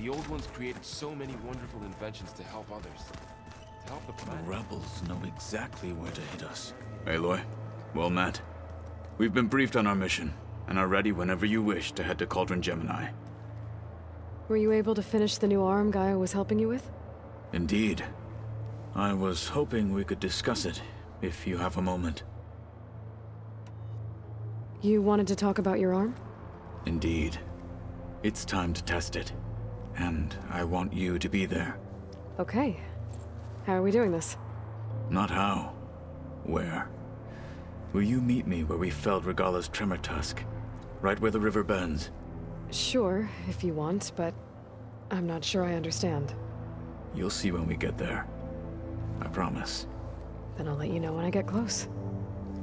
The old ones created so many wonderful inventions to help others. To help the planet. The rebels know exactly where to hit us. Aloy, well met. We've been briefed on our mission, and are ready whenever you wish to head to Cauldron Gemini. Were you able to finish the new arm Gaia was helping you with? Indeed. I was hoping we could discuss it, if you have a moment. You wanted to talk about your arm? Indeed. It's time to test it. And I want you to be there. Okay. How are we doing this? Not how. Where? Will you meet me where we felled Regala's tremor tusk? Right where the river bends? Sure, if you want, but I'm not sure I understand. You'll see when we get there. I promise. Then I'll let you know when I get close.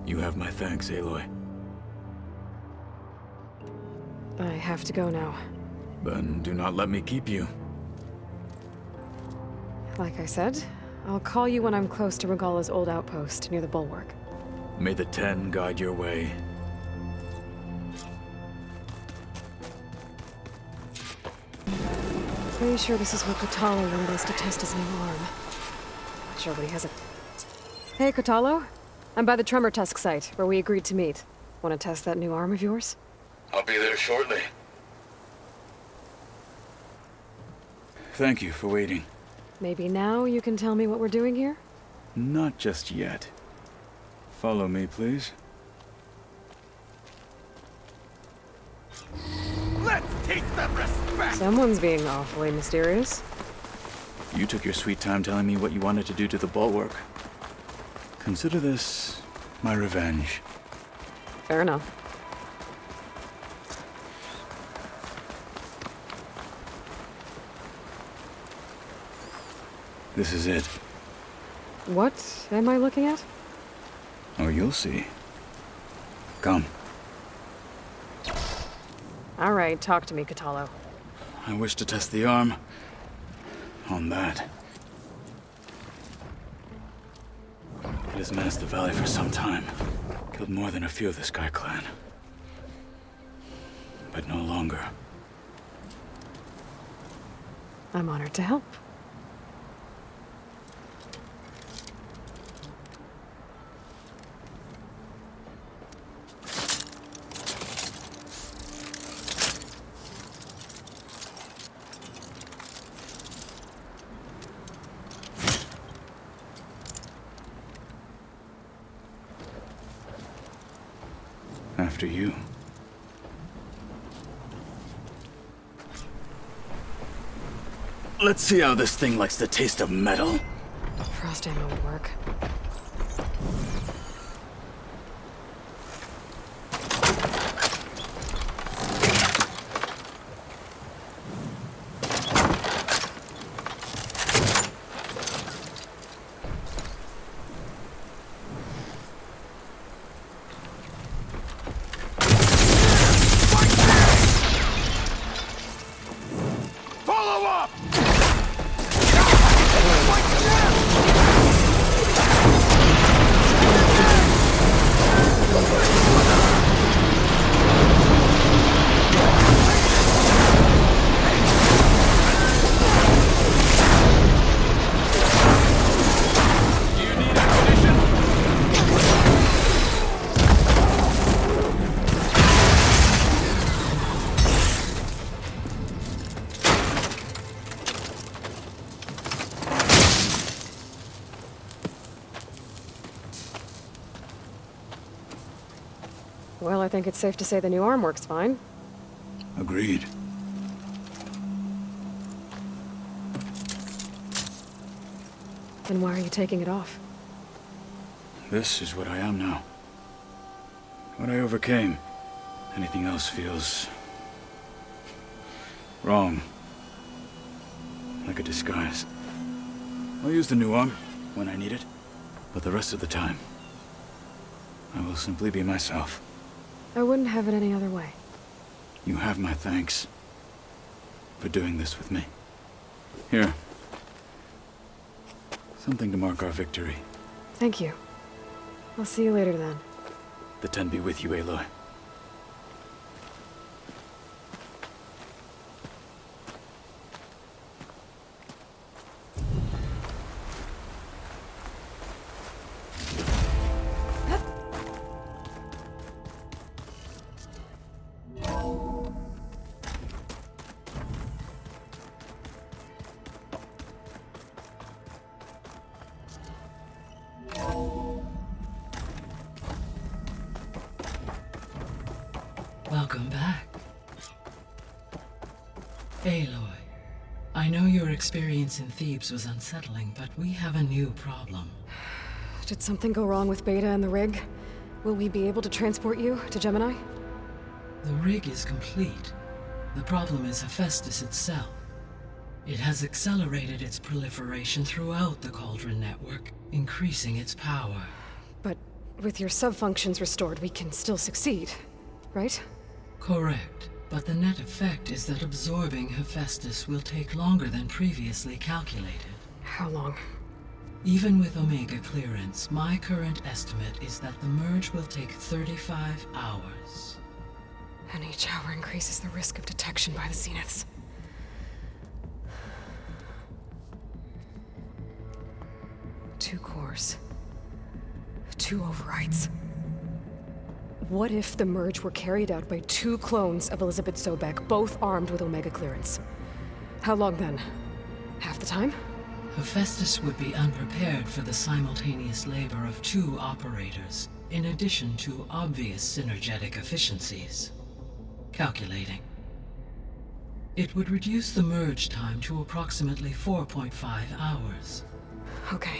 You have my thanks, Aloy. I have to go now. Then do not let me keep you. Like I said, I'll call you when I'm close to Regala's old outpost near the bulwark. May the Ten guide your way. Pretty sure this is where Kotalo wanted us to test his new arm. Not sure what he has a... Hey, Kotalo. I'm by the Tremor Tusk site, where we agreed to meet. Want to test that new arm of yours? I'll be there shortly. Thank you for waiting. Maybe now you can tell me what we're doing here? Not just yet. Follow me, please. Let's teach them respect! Someone's being awfully mysterious. You took your sweet time telling me what you wanted to do to the bulwark. Consider this my revenge. Fair enough. This is it. What am I looking at? Oh, you'll see. Come. All right, talk to me, Kotalo. I wish to test the arm on that. It has menaced the valley for some time. Killed more than a few of the Sky Clan. But no longer. I'm honored to help. After you. Let's see how this thing likes the taste of metal. Frost ammo would work. Follow up! Well, I think it's safe to say the new arm works fine. Agreed. Then why are you taking it off? This is what I am now. What I overcame. Anything else feels wrong. Like a disguise. I'll use the new arm when I need it, but the rest of the time, I will simply be myself. I wouldn't have it any other way. You have my thanks for doing this with me. Here. Something to mark our victory. Thank you. I'll see you later then. The Ten be with you, Aloy. Welcome back. Aloy, I know your experience in Thebes was unsettling, but we have a new problem. Did something go wrong with Beta and the rig? Will we be able to transport you to Gemini? The rig is complete. The problem is Hephaestus itself. It has accelerated its proliferation throughout the Cauldron network, increasing its power. But with your sub-functions restored, we can still succeed, right? Correct. But the net effect is that absorbing Hephaestus will take longer than previously calculated. How long? Even with Omega clearance, my current estimate is that the merge will take 35 hours. And each hour increases the risk of detection by the Zeniths. Two cores. Two overrides. What if the merge were carried out by two clones of Elizabeth Sobek, both armed with Omega clearance? How long then? Half the time? Hephaestus would be unprepared for the simultaneous labor of two operators, in addition to obvious synergetic efficiencies. Calculating. It would reduce the merge time to approximately 4.5 hours. Okay.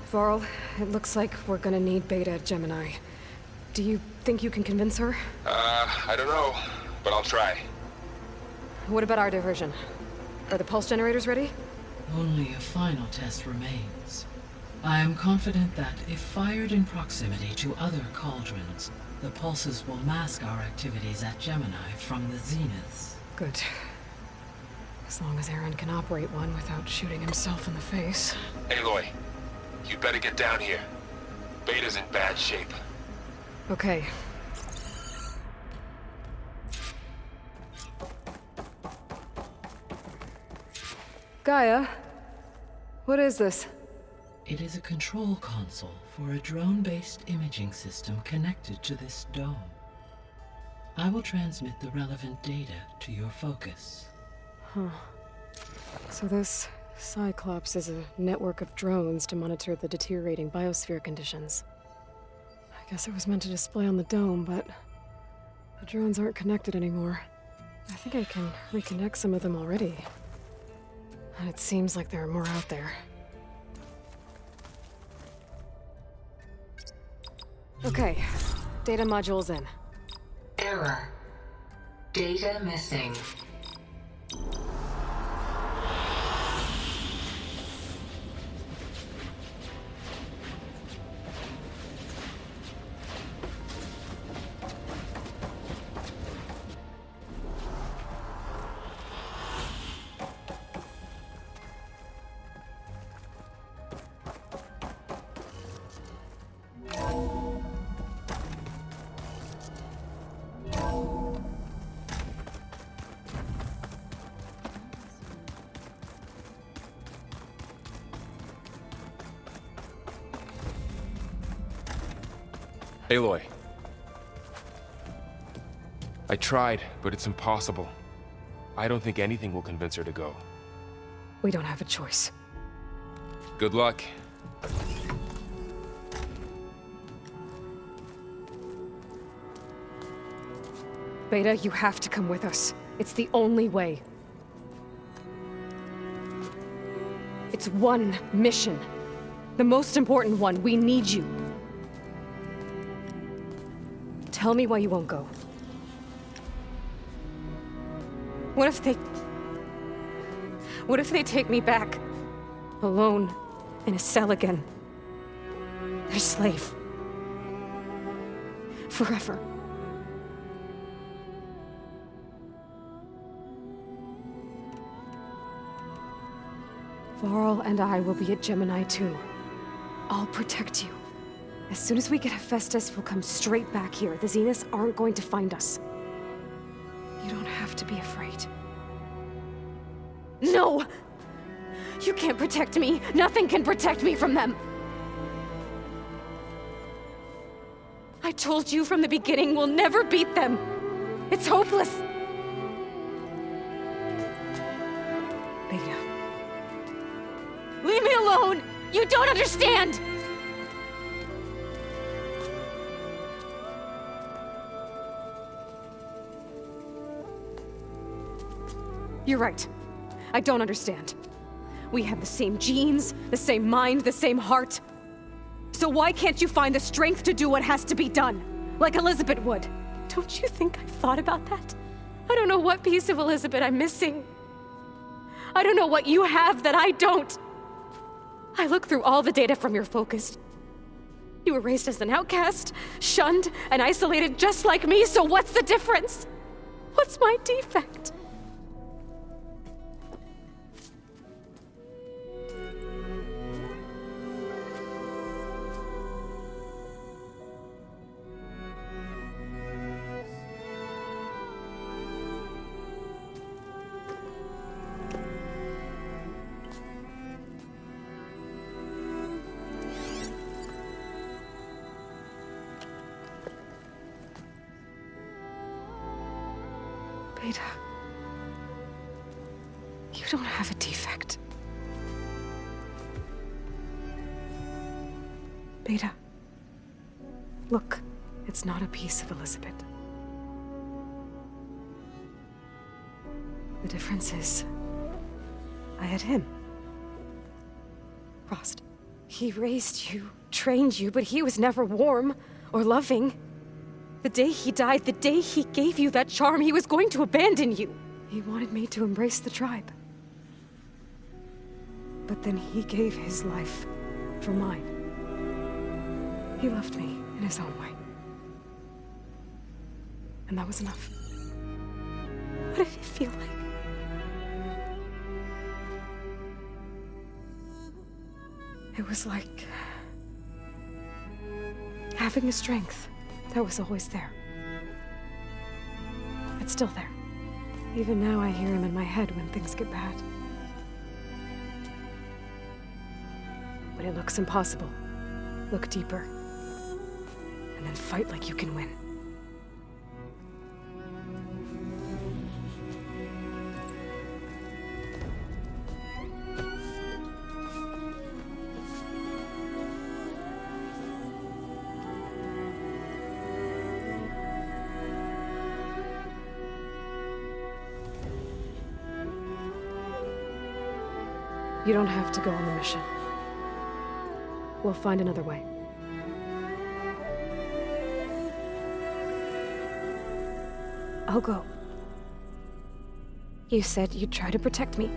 Varl, it looks like we're gonna need Beta at Gemini. Do you think you can convince her? I don't know, but I'll try. What about our diversion? Are the pulse generators ready? Only a final test remains. I am confident that if fired in proximity to other cauldrons, the pulses will mask our activities at Gemini from the Zeniths. Good. As long as Aaron can operate one without shooting himself in the face. Aloy, you'd better get down here. Beta's in bad shape. Okay. Gaia, what is this? It is a control console for a drone-based imaging system connected to this dome. I will transmit the relevant data to your focus. Huh. So this Cyclops is a network of drones to monitor the deteriorating biosphere conditions. I guess it was meant to display on the dome, but the drones aren't connected anymore. I think I can reconnect some of them already. And it seems like there are more out there. Okay, data module's in. Error. Data missing. Aloy. I tried, but it's impossible. I don't think anything will convince her to go. We don't have a choice. Good luck. Beta, you have to come with us. It's the only way. It's one mission. The most important one. We need you. Tell me why you won't go. What if they take me back? Alone, in a cell again. Their slave. Forever. Varl and I will be at Gemini too. I'll protect you. As soon as we get Hephaestus, we'll come straight back here. The Zeniths aren't going to find us. You don't have to be afraid. No! You can't protect me. Nothing can protect me from them. I told you from the beginning we'll never beat them. It's hopeless. Beta. Leave me alone! You don't understand! You're right. I don't understand. We have the same genes, the same mind, the same heart. So why can't you find the strength to do what has to be done? Like Elizabeth would. Don't you think I've thought about that? I don't know what piece of Elizabeth I'm missing. I don't know what you have that I don't. I look through all the data from your focus. You were raised as an outcast, shunned, and isolated just like me, so what's the difference? What's my defect? Beta, you don't have a defect. Beta, look, it's not a piece of Elizabeth. The difference is, I had him. Frost. He raised you, trained you, but he was never warm or loving. The day he died, the day he gave you that charm, he was going to abandon you. He wanted me to embrace the tribe. But then he gave his life for mine. He loved me in his own way. And that was enough. What did it feel like? It was like having a strength that was always there. It's still there. Even now I hear him in my head when things get bad. When it looks impossible, look deeper. And then fight like you can win. You don't have to go on the mission. We'll find another way. I'll go. You said you'd try to protect me.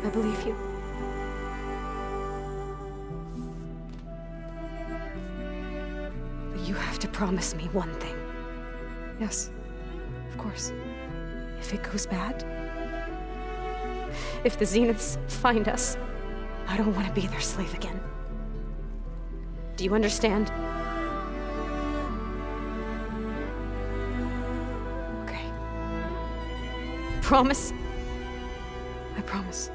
I believe you. But you have to promise me one thing. Yes, of course. If it goes bad, if the Zeniths find us, I don't want to be their slave again. Do you understand? Okay. Promise? I promise.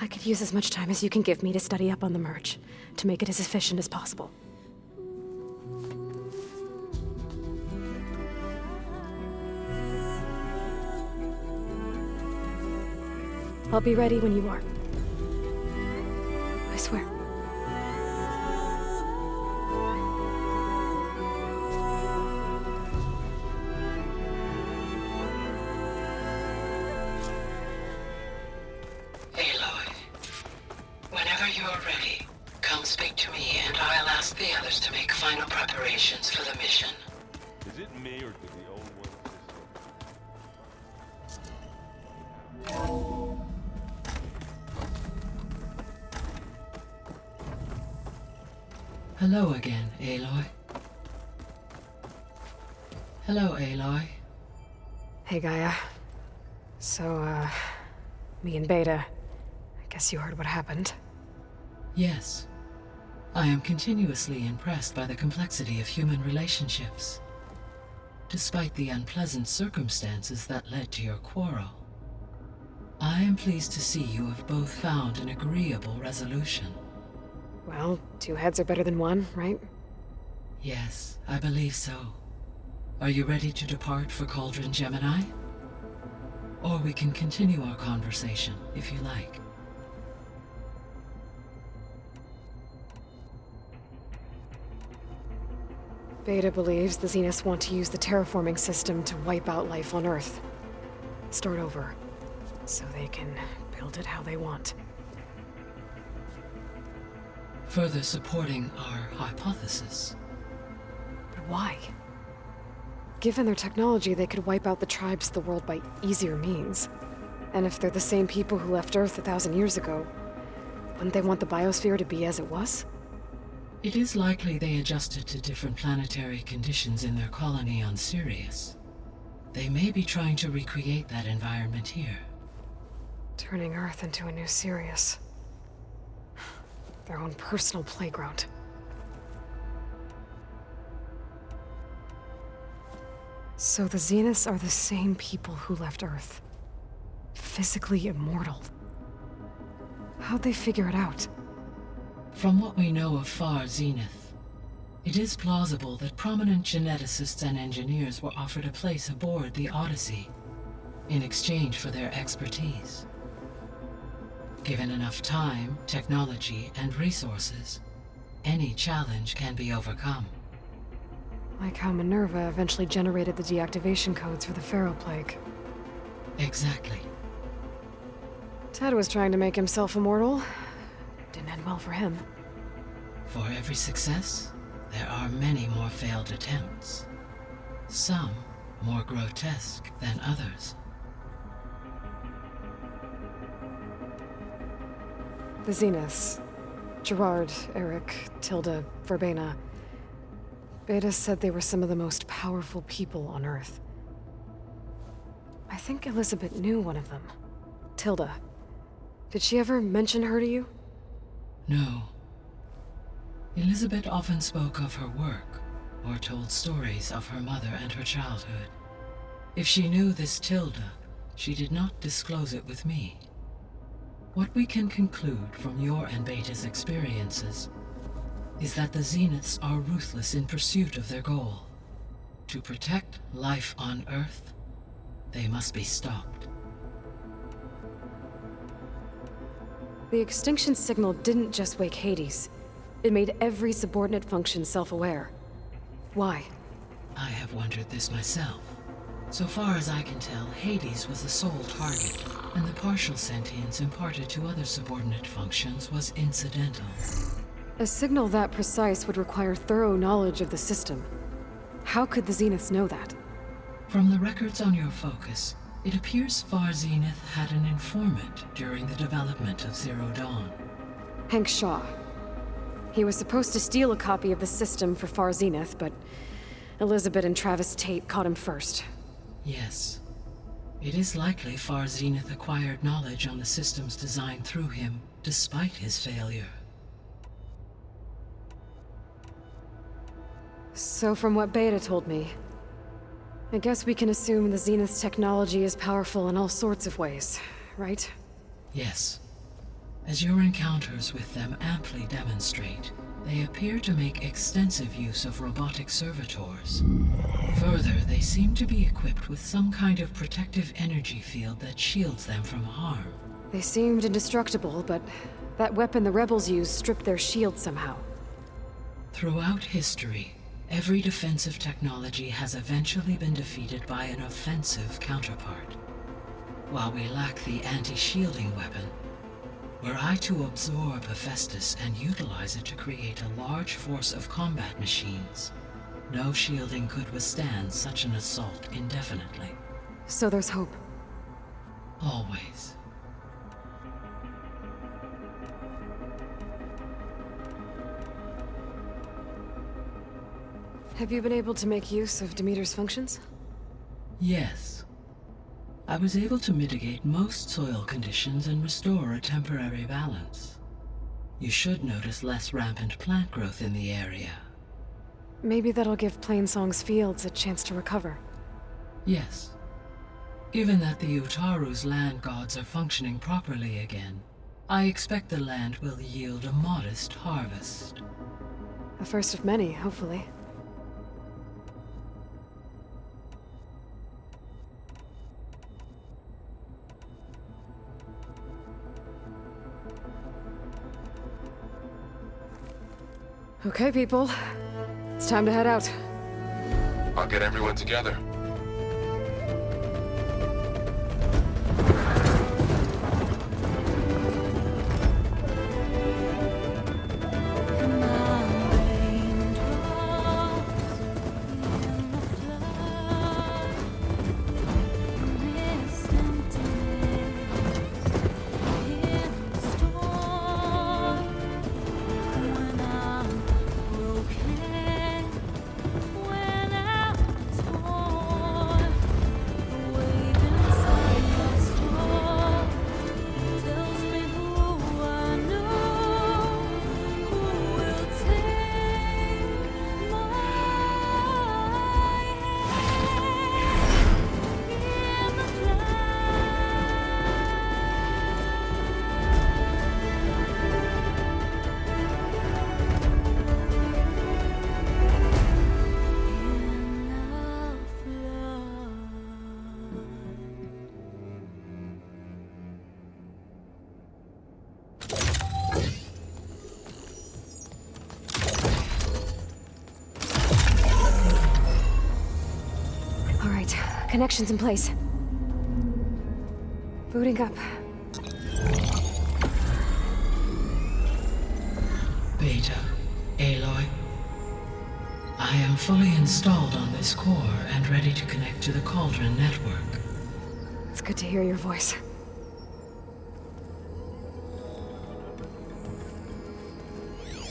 I could use as much time as you can give me to study up on the merge, to make it as efficient as possible. I'll be ready when you are. I swear. Aloy, whenever you're ready, come speak to me and I'll ask the others to make final preparations for the mission. Is it me or did the old one Hello again, Aloy. Hello, Aloy. Hey, Gaia. So, me and Beta, I guess you heard what happened. Yes. I am continuously impressed by the complexity of human relationships. Despite the unpleasant circumstances that led to your quarrel, I am pleased to see you have both found an agreeable resolution. Well, two heads are better than one, right? Yes, I believe so. Are you ready to depart for Cauldron Gemini? Or we can continue our conversation, if you like. Beta believes the Zeniths want to use the terraforming system to wipe out life on Earth. Start over, so they can build it how they want. Further supporting our hypothesis. But why? Given their technology, they could wipe out the tribes of the world by easier means. And if they're the same people who left Earth 1,000 years ago, wouldn't they want the biosphere to be as it was? It is likely they adjusted to different planetary conditions in their colony on Sirius. They may be trying to recreate that environment here. Turning Earth into a new Sirius. Their own personal playground. So the Zeniths are the same people who left Earth. Physically immortal. How'd they figure it out? From what we know of Far Zenith, it is plausible that prominent geneticists and engineers were offered a place aboard the Odyssey in exchange for their expertise. Given enough time, technology, and resources, any challenge can be overcome. Like how Minerva eventually generated the deactivation codes for the Pharaoh Plague. Exactly. Ted was trying to make himself immortal. Didn't end well for him. For every success, there are many more failed attempts. Some more grotesque than others. The Zeniths. Gerard, Eric, Tilda, Verbena. Beta said they were some of the most powerful people on Earth. I think Elizabeth knew one of them. Tilda. Did she ever mention her to you? No. Elizabeth often spoke of her work, or told stories of her mother and her childhood. If she knew this Tilda, she did not disclose it with me. What we can conclude from your and Beta's experiences is that the Zeniths are ruthless in pursuit of their goal. To protect life on Earth, they must be stopped. The extinction signal didn't just wake Hades. It made every subordinate function self-aware. Why? I have wondered this myself. So far as I can tell, Hades was the sole target, and the partial sentience imparted to other subordinate functions was incidental. A signal that precise would require thorough knowledge of the system. How could the Zeniths know that? From the records on your focus, it appears Far Zenith had an informant during the development of Zero Dawn. Hank Shaw. He was supposed to steal a copy of the system for Far Zenith, but Elizabeth and Travis Tate caught him first. Yes. It is likely Far Zenith acquired knowledge on the system's design through him, despite his failure. So from what Beta told me, I guess we can assume the Zenith's technology is powerful in all sorts of ways, right? Yes. As your encounters with them amply demonstrate, they appear to make extensive use of robotic servitors. Further, they seem to be equipped with some kind of protective energy field that shields them from harm. They seemed indestructible, but that weapon the rebels used stripped their shield somehow. Throughout history, every defensive technology has eventually been defeated by an offensive counterpart. While we lack the anti-shielding weapon, were I to absorb Hephaestus and utilize it to create a large force of combat machines, no shielding could withstand such an assault indefinitely. So there's hope. Always. Have you been able to make use of Demeter's functions? Yes. I was able to mitigate most soil conditions and restore a temporary balance. You should notice less rampant plant growth in the area. Maybe that'll give Plainsong's fields a chance to recover. Yes. Given that the Utaru's land gods are functioning properly again, I expect the land will yield a modest harvest. The first of many, hopefully. Okay, people. It's time to head out. I'll get everyone together. Connections in place. Booting up. Beta, Aloy. I am fully installed on this core and ready to connect to the Cauldron network. It's good to hear your voice.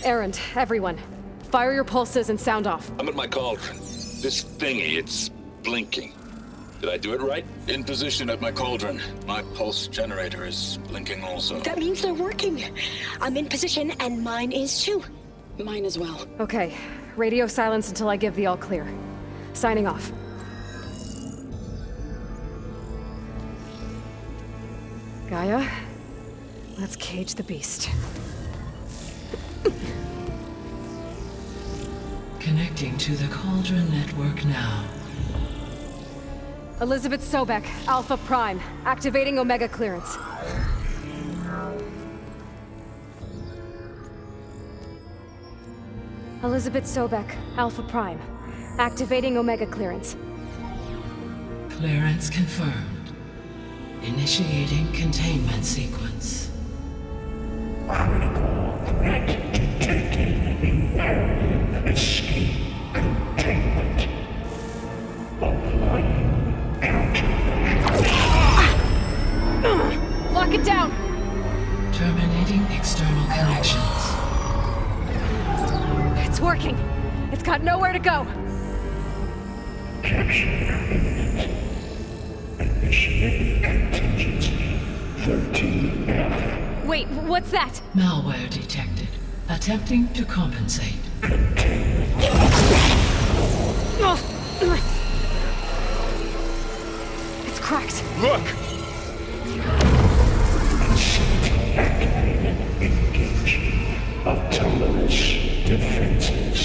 Errand, everyone. Fire your pulses and sound off. I'm at my cauldron. This thingy, it's blinking. Did I do it right? In position at my cauldron. My pulse generator is blinking also. That means they're working. I'm in position, and mine is too. Mine as well. Okay. Radio silence until I give the all clear. Signing off. Gaia, let's cage the beast. Connecting to the Cauldron network now. Elizabeth Sobek, Alpha Prime, activating Omega clearance. Elizabeth Sobek, Alpha Prime, activating Omega clearance. Clearance confirmed. Initiating containment sequence. Critical threat detected. Imperative escape containment. Applying countermeasures. Lock it down! Terminating external connections. It's working! It's got nowhere to go! Capture imminent. Initiating contingency 13F. Wait, what's that? Malware detected. Attempting to compensate. It's cracked. Look! Facility activated. Engaging autonomous defenses.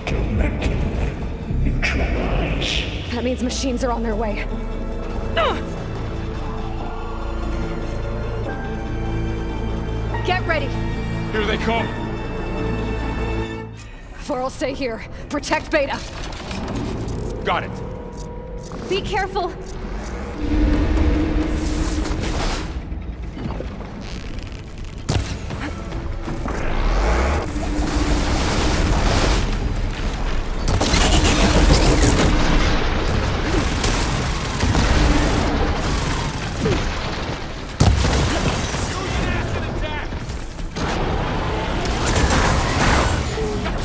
Directive neutralize. That means machines are on their way. Get ready! Here they come! Vor'll stay here. Protect Beta. Got it. Be careful!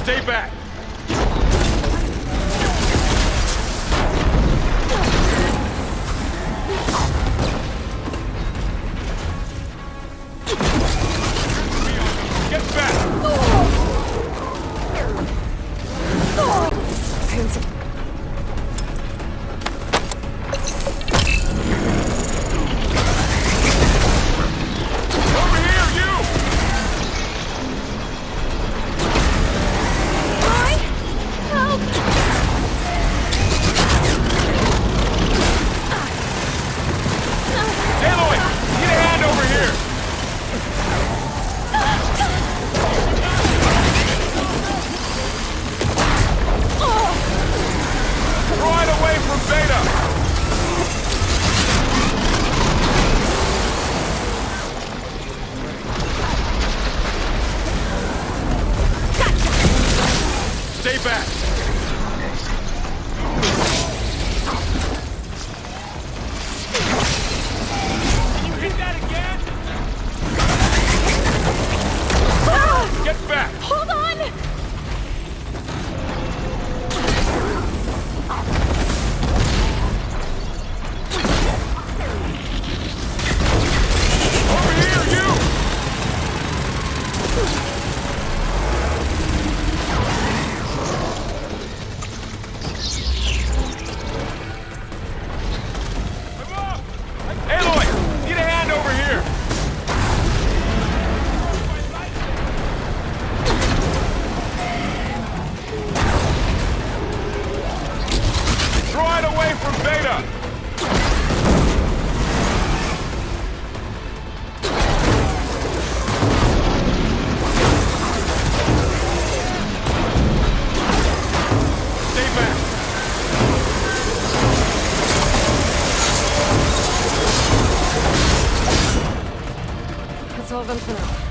Stay back! That's all of them for now.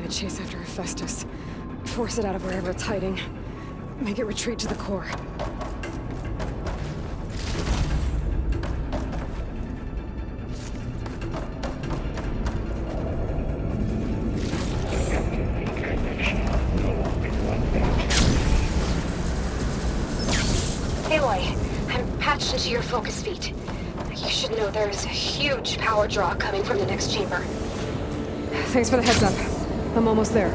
Chase after Hephaestus. Force it out of wherever it's hiding. Make it retreat to the core. Aloy, I'm patched into your focus feed. You should know there's a huge power draw coming from the next chamber. Thanks for the heads up. I'm almost there.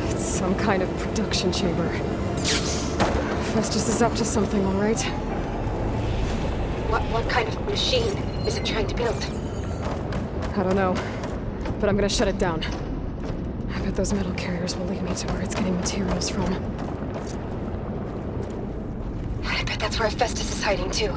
It's some kind of production chamber. Festus is up to something, all right? What kind of machine is it trying to build? I don't know, but I'm gonna shut it down. I bet those metal carriers will lead me to where it's getting materials from. I bet that's where Hephaestus is hiding too.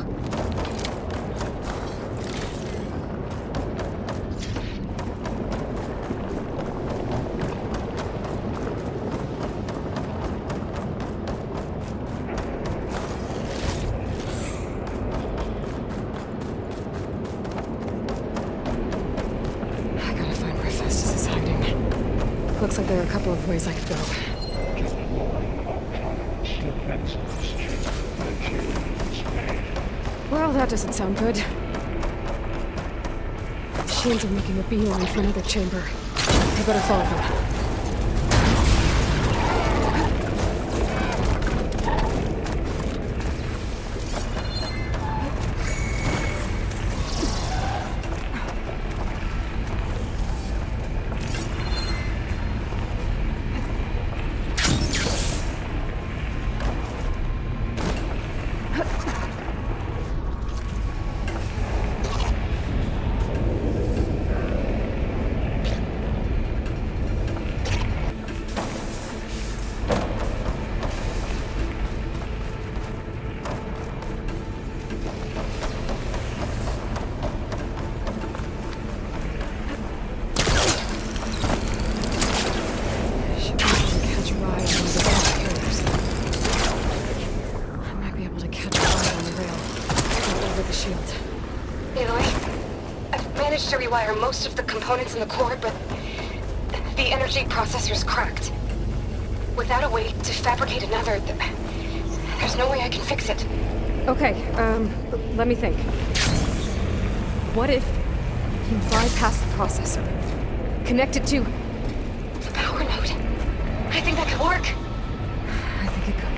Looks like there are a couple of ways I could go. Well, that doesn't sound good. Machines are making a beeline for another chamber. I better follow them. To rewire most of the components in the core, but the energy processor's cracked. Without a way to fabricate another, there's no way I can fix it. Okay, let me think. What if you bypass the processor? Connect it to the power node. I think that could work. I think it could.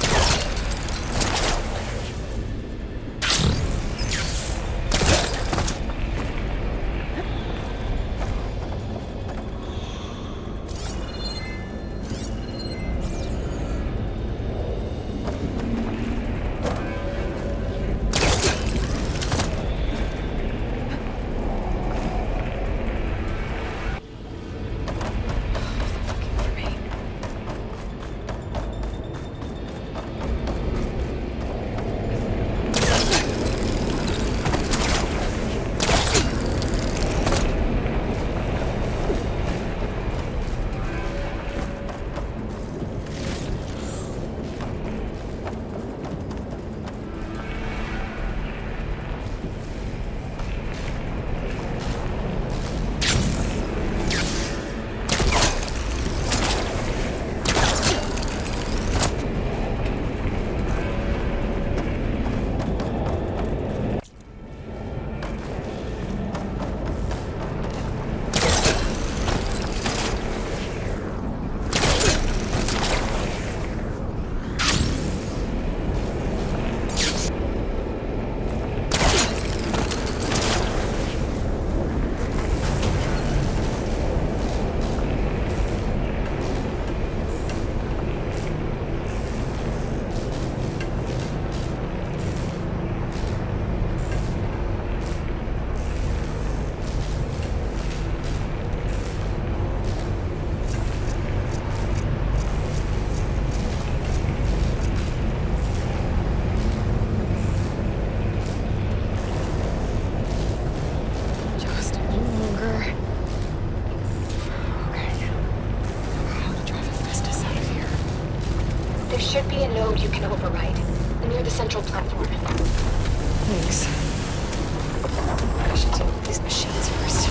There should be a node you can override, near the central platform. Thanks. I should deal with these machines first.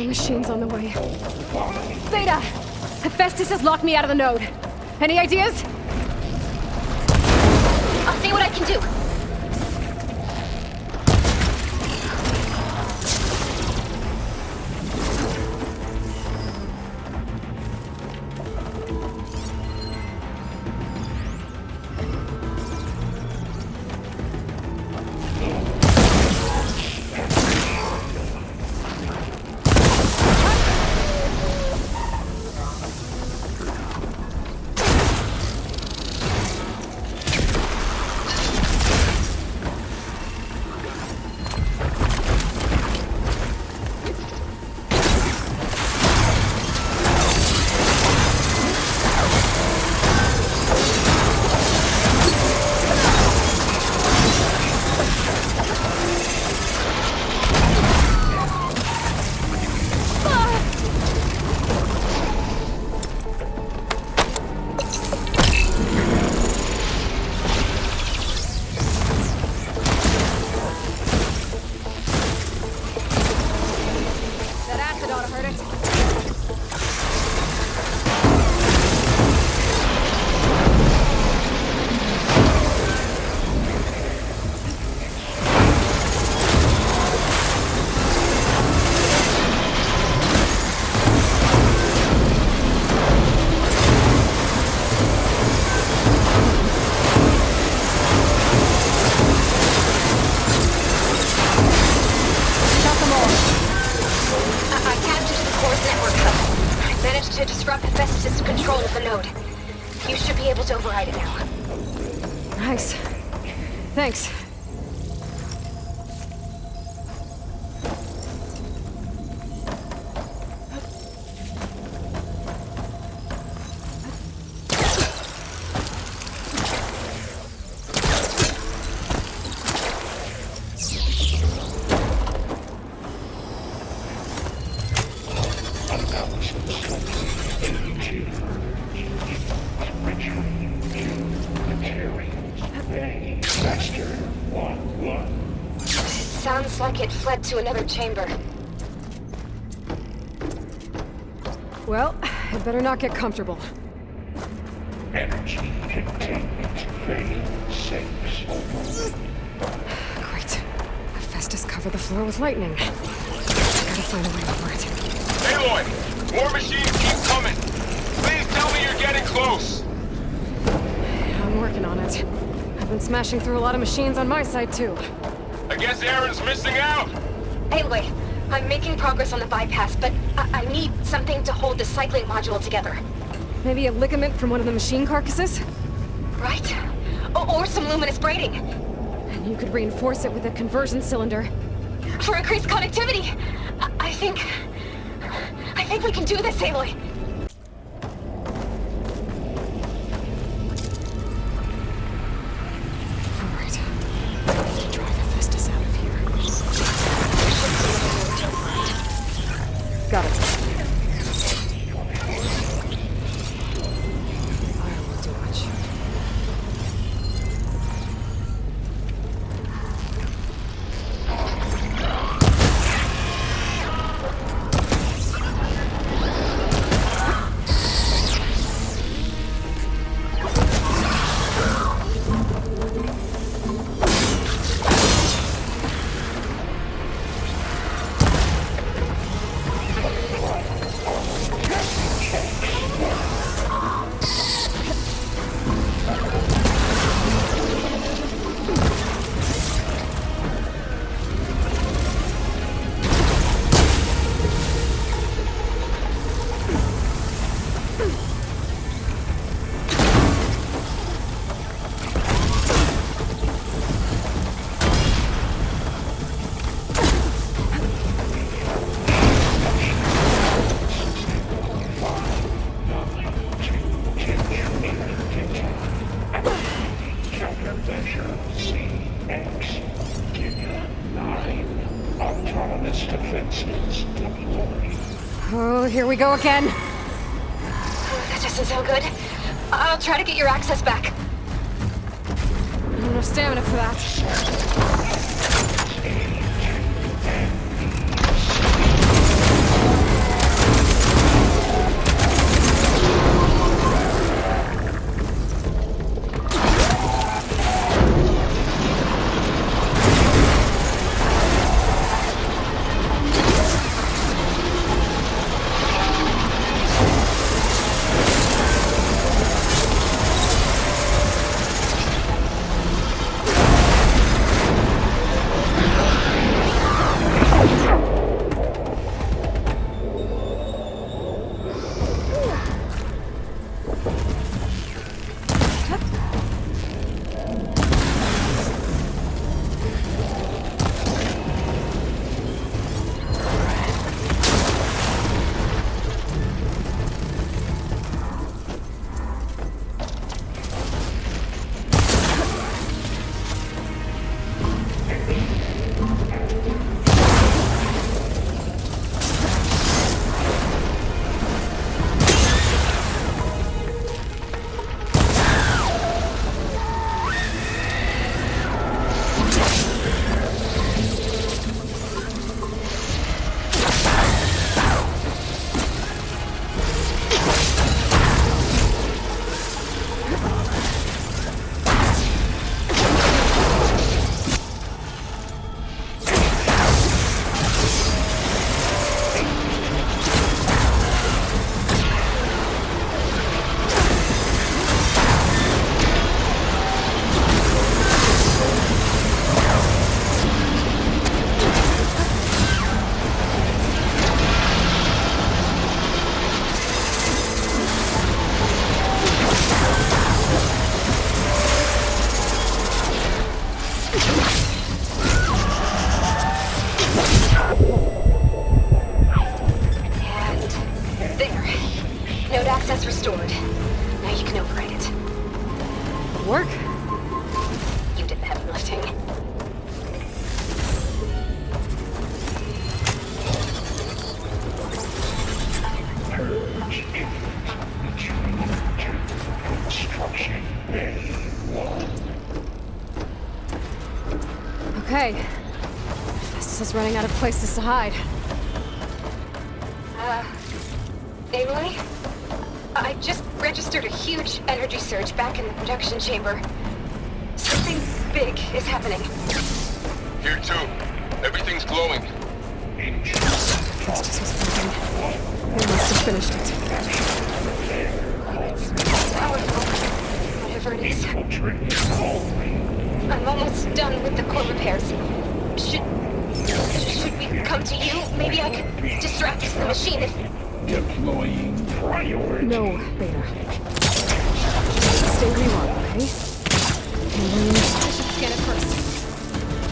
Machines on the way. Theta! Hephaestus has locked me out of the node. Any ideas? I'll see what I can do. To disrupt Hephaestus' control of the node. You should be able to override it now. Nice. Thanks. Sounds like it fled to another chamber. Well, I'd better not get comfortable. Energy containment phase 6. Great. Hephaestus covered the floor with lightning. Gotta find a way over it. Aloy! More machines keep coming! Please tell me you're getting close! I'm working on it. I've been smashing through a lot of machines on my side, too. I guess Aaron's missing out! Aloy, I'm making progress on the bypass, but I need something to hold the cycling module together. Maybe a ligament from one of the machine carcasses? Right. Or some luminous braiding. And you could reinforce it with a conversion cylinder. For increased connectivity! I think we can do this, Aloy. switch. Oh, here we go again. That doesn't sound good. I'll try to get your access back. I don't have enough stamina for that. Access restored. Now you can override it. Work? You did the heavy lifting. Purge retreat to construction bay 1. Okay. Festus is running out of places to hide. Aloy? I just registered a huge energy surge back in the production chamber. Something big is happening. Here too. Everything's glowing. Festus was working. He must have finished it. It's powerful. Whatever it is. I'm almost done with the core repairs. Should we come to you? Maybe I could distract the machine if... Deploying priority. No, Beta. Stay where you are, okay? I should scan it first.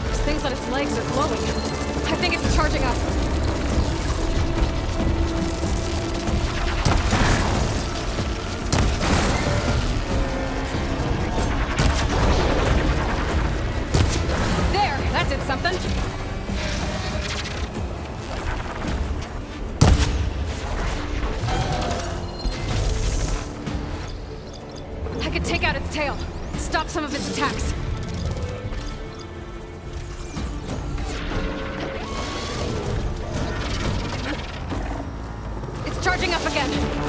Those things on its legs are glowing. I think it's charging up. There! That did something! take out its tail. Stop some of its attacks. It's charging up again.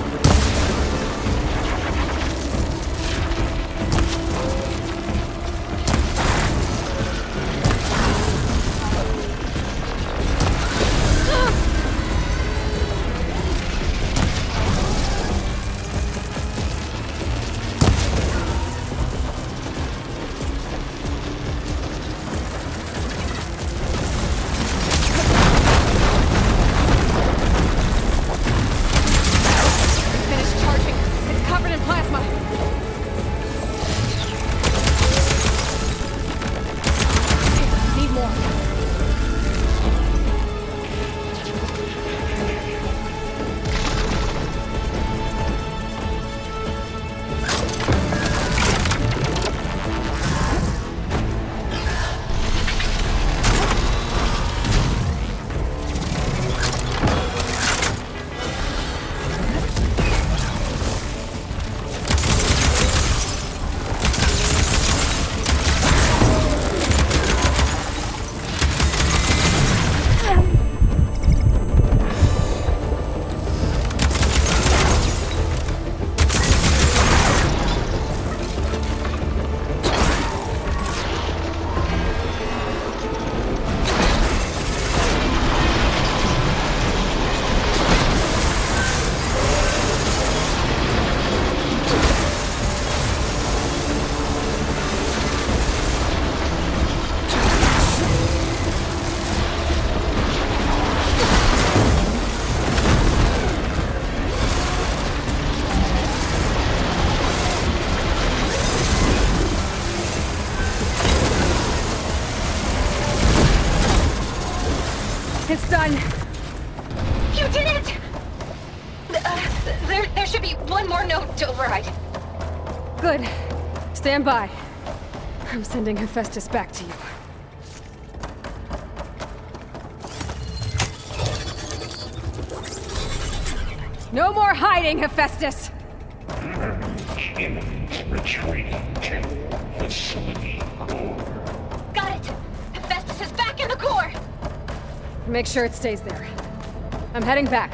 It's done. You did it! There should be one more node to override. Good. Stand by. I'm sending Hephaestus back to you. No more hiding, Hephaestus! Humans retreating to facility core. Got it! Hephaestus is back in the core! Make sure it stays there. I'm heading back.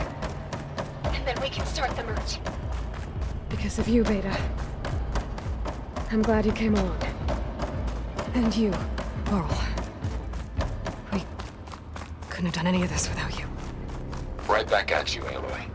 And then we can start the merge. Because of you, Beta. I'm glad you came along. And you, Laurel. We couldn't have done any of this without you. Right back at you, Aloy.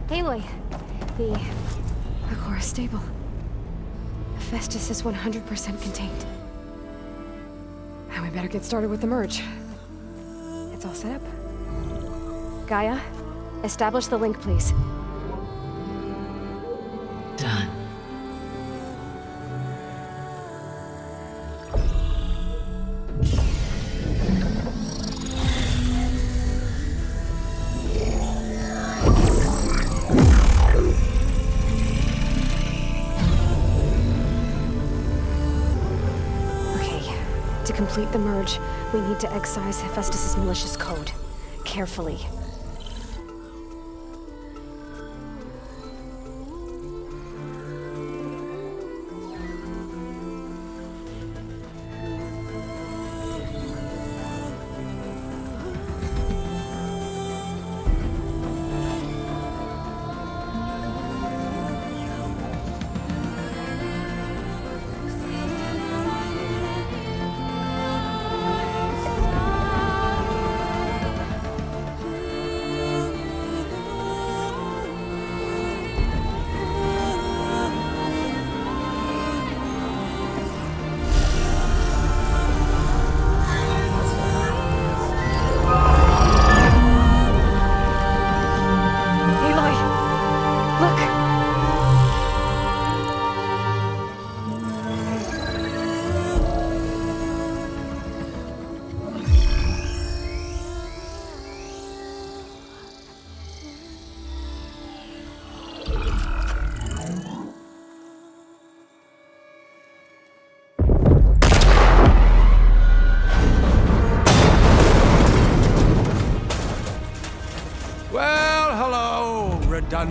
Aloy, the core is stable. Hephaestus is 100% contained. And we better get started with the merge. It's all set up. Gaia, establish the link, please. Done. To complete the merge, we need to excise Hephaestus' malicious code. Carefully.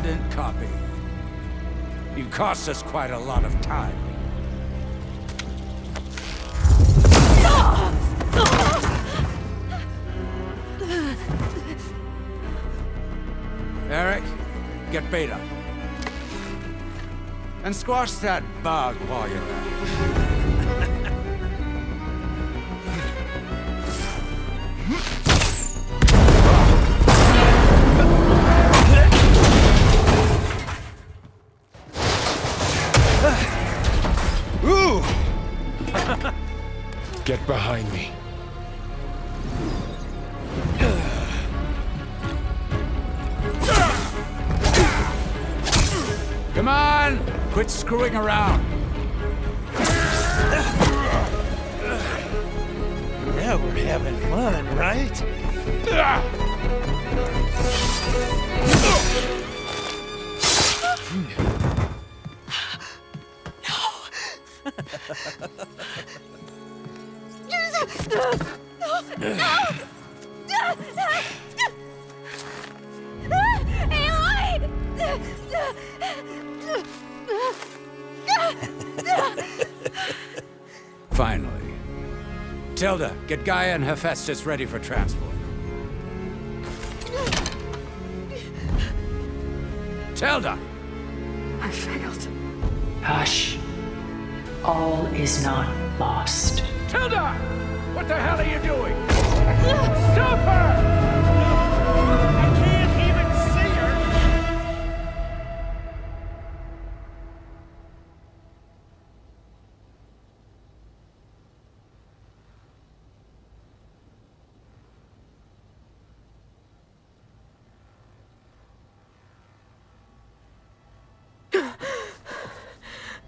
redundant copy. You cost us quite a lot of time. Eric, get Beta. And squash that bug while you're at it. Ooh! Get behind me. Come on! Quit screwing around. Now we're having fun, right? Finally. Tilda, get Gaia and Hephaestus ready for transport. Tilda! I failed. Hush. All is not lost. Tilda! What the hell are you doing? Stop her! I can't even see her!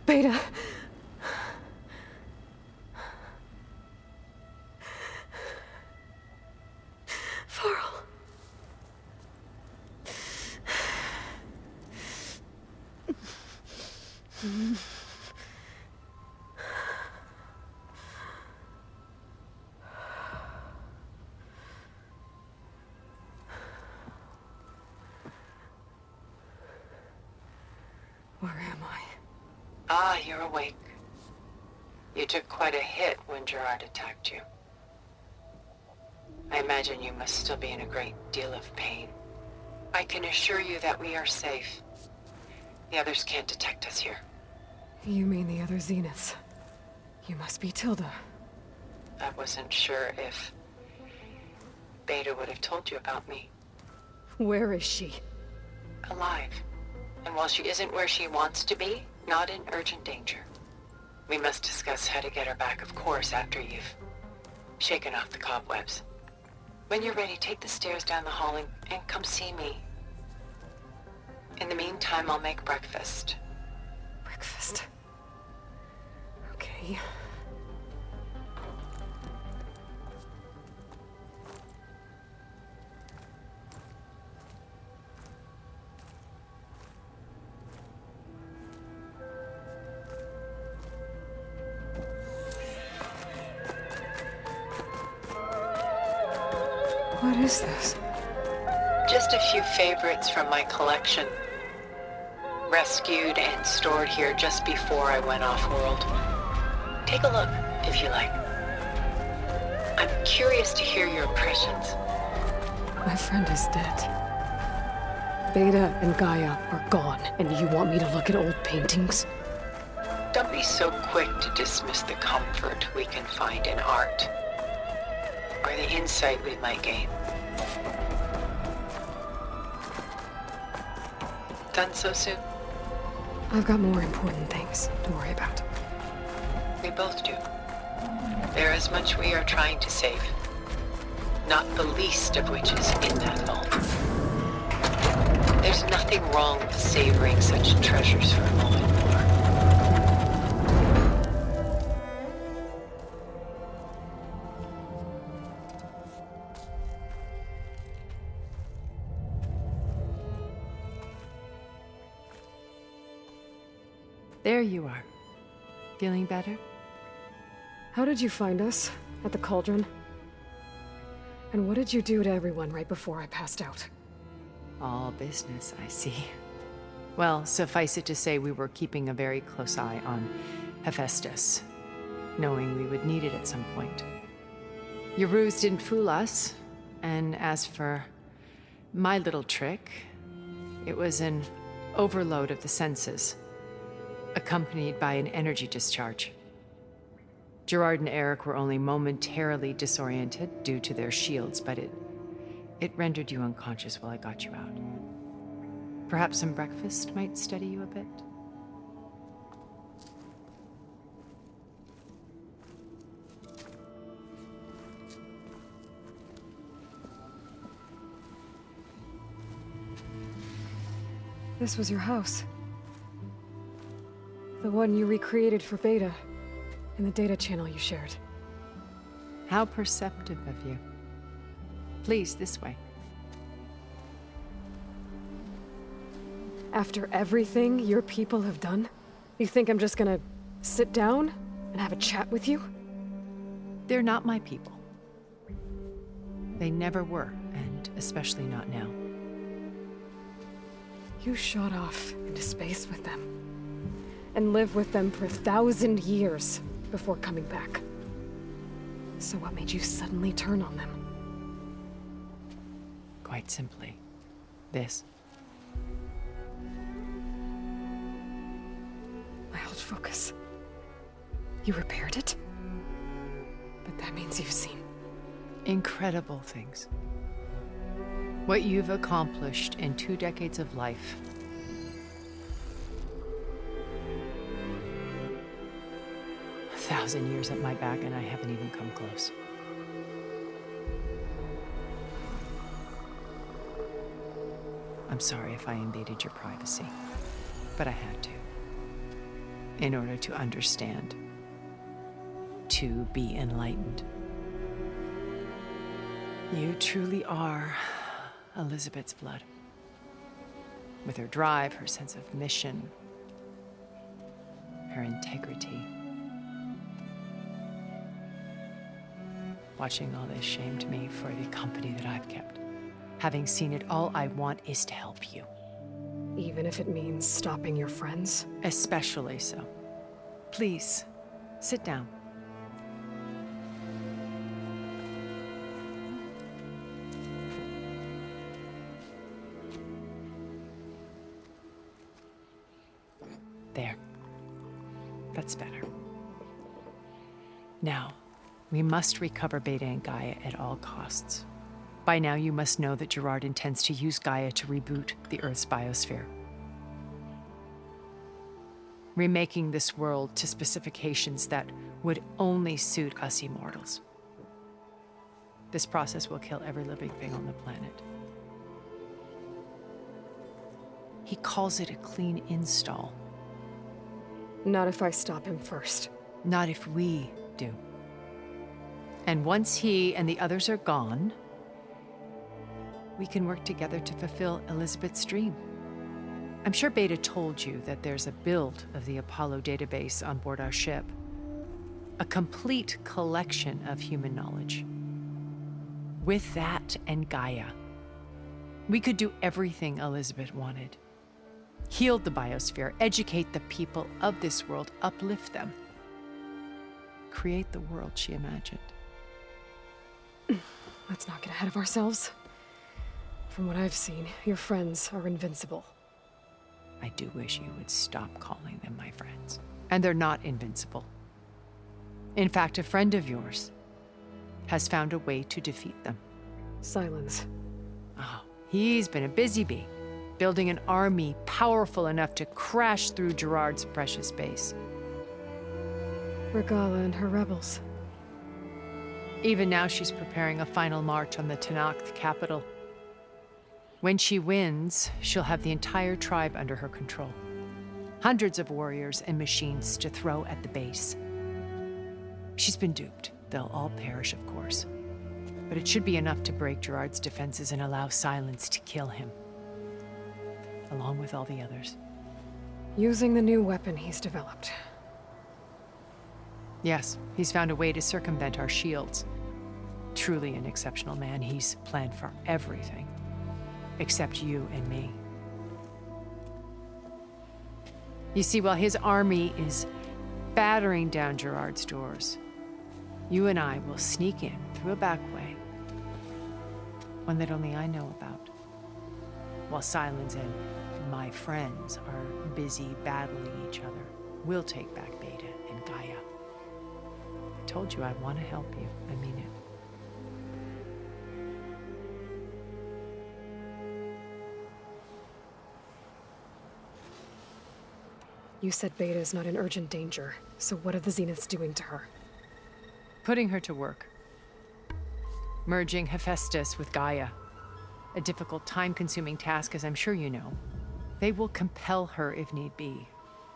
Beta. Varl. Where am I? Ah, you're awake. You took quite a hit when Gerard attacked you. I imagine you must still be in a great deal of pain. I can assure you that we are safe. The others can't detect us here. You mean the other Zeniths? You must be Tilda. I wasn't sure if Beta would have told you about me. Where is she? Alive. And while she isn't where she wants to be, not in urgent danger. We must discuss how to get her back, of course, after you've shaken off the cobwebs. When you're ready, take the stairs down the hall and come see me. In the meantime, I'll make breakfast. Breakfast. Okay. What is this? Just a few favorites from my collection. Rescued and stored here just before I went off-world. Take a look, if you like. I'm curious to hear your impressions. My friend is dead. Beta and Gaia are gone, and you want me to look at old paintings? Don't be so quick to dismiss the comfort we can find in art, or the insight we might gain. Done so soon? I've got more important things to worry about. We both do. There is much we are trying to save, not the least of which is in that vault. There's nothing wrong with savoring such treasures for a moment more. There you are. Feeling better? How did you find us? At the cauldron? And what did you do to everyone right before I passed out? All business, I see. Well, suffice it to say we were keeping a very close eye on Hephaestus, knowing we would need it at some point. Your ruse didn't fool us, and as for my little trick, it was an overload of the senses, accompanied by an energy discharge. Gerard and Eric were only momentarily disoriented due to their shields, but it rendered you unconscious while I got you out. Perhaps some breakfast might steady you a bit? This was your house. The one you recreated for Beta, in the data channel you shared. How perceptive of you. Please, this way. After everything your people have done, you think I'm just gonna sit down and have a chat with you? They're not my people. They never were, and especially not now. You shot off into space with them, and lived with them for 1,000 years before coming back. So what made you suddenly turn on them? Quite simply, this. My old focus. You repaired it? But that means you've seen incredible things. What you've accomplished in 2 decades of life. A 1,000 years at my back and I haven't even come close. I'm sorry if I invaded your privacy, but I had to. In order to understand. To be enlightened. You truly are Elizabeth's blood. With her drive, her sense of mission, her integrity. Watching all this shamed me for the company that I've kept. Having seen it, all I want is to help you. Even if it means stopping your friends? Especially so. Please, sit down. There. That's better. Now, we must recover Beta and Gaia at all costs. By now, you must know that Gerard intends to use Gaia to reboot the Earth's biosphere. Remaking this world to specifications that would only suit us immortals. This process will kill every living thing on the planet. He calls it a clean install. Not if I stop him first. Not if we do. And once he and the others are gone, we can work together to fulfill Elizabeth's dream. I'm sure Beta told you that there's a build of the Apollo database on board our ship. A complete collection of human knowledge. With that and Gaia, we could do everything Elizabeth wanted. Heal the biosphere, educate the people of this world, uplift them. Create the world she imagined. Let's not get ahead of ourselves. From what I've seen, your friends are invincible. I do wish you would stop calling them my friends. And they're not invincible. In fact, a friend of yours has found a way to defeat them. Silence. Oh, he's been a busy bee, building an army powerful enough to crash through Gerard's precious base. Regala and her rebels. Even now, she's preparing a final march on the Tanakh capital. When she wins, she'll have the entire tribe under her control. Hundreds of warriors and machines to throw at the base. She's been duped. They'll all perish, of course. But it should be enough to break Gerard's defenses and allow Silence to kill him. Along with all the others. Using the new weapon he's developed. Yes, he's found a way to circumvent our shields. Truly an exceptional man. He's planned for everything. Except you and me. You see, while his army is battering down Gerard's doors, you and I will sneak in through a back way, one that only I know about, while Silence and my friends are busy battling each other. We'll take back Beta and Gaia. I told you I want to help you. I mean it. You said Beta is not in urgent danger, so what are the Zeniths doing to her? Putting her to work. Merging Hephaestus with Gaia. A difficult, time-consuming task, as I'm sure you know. They will compel her if need be.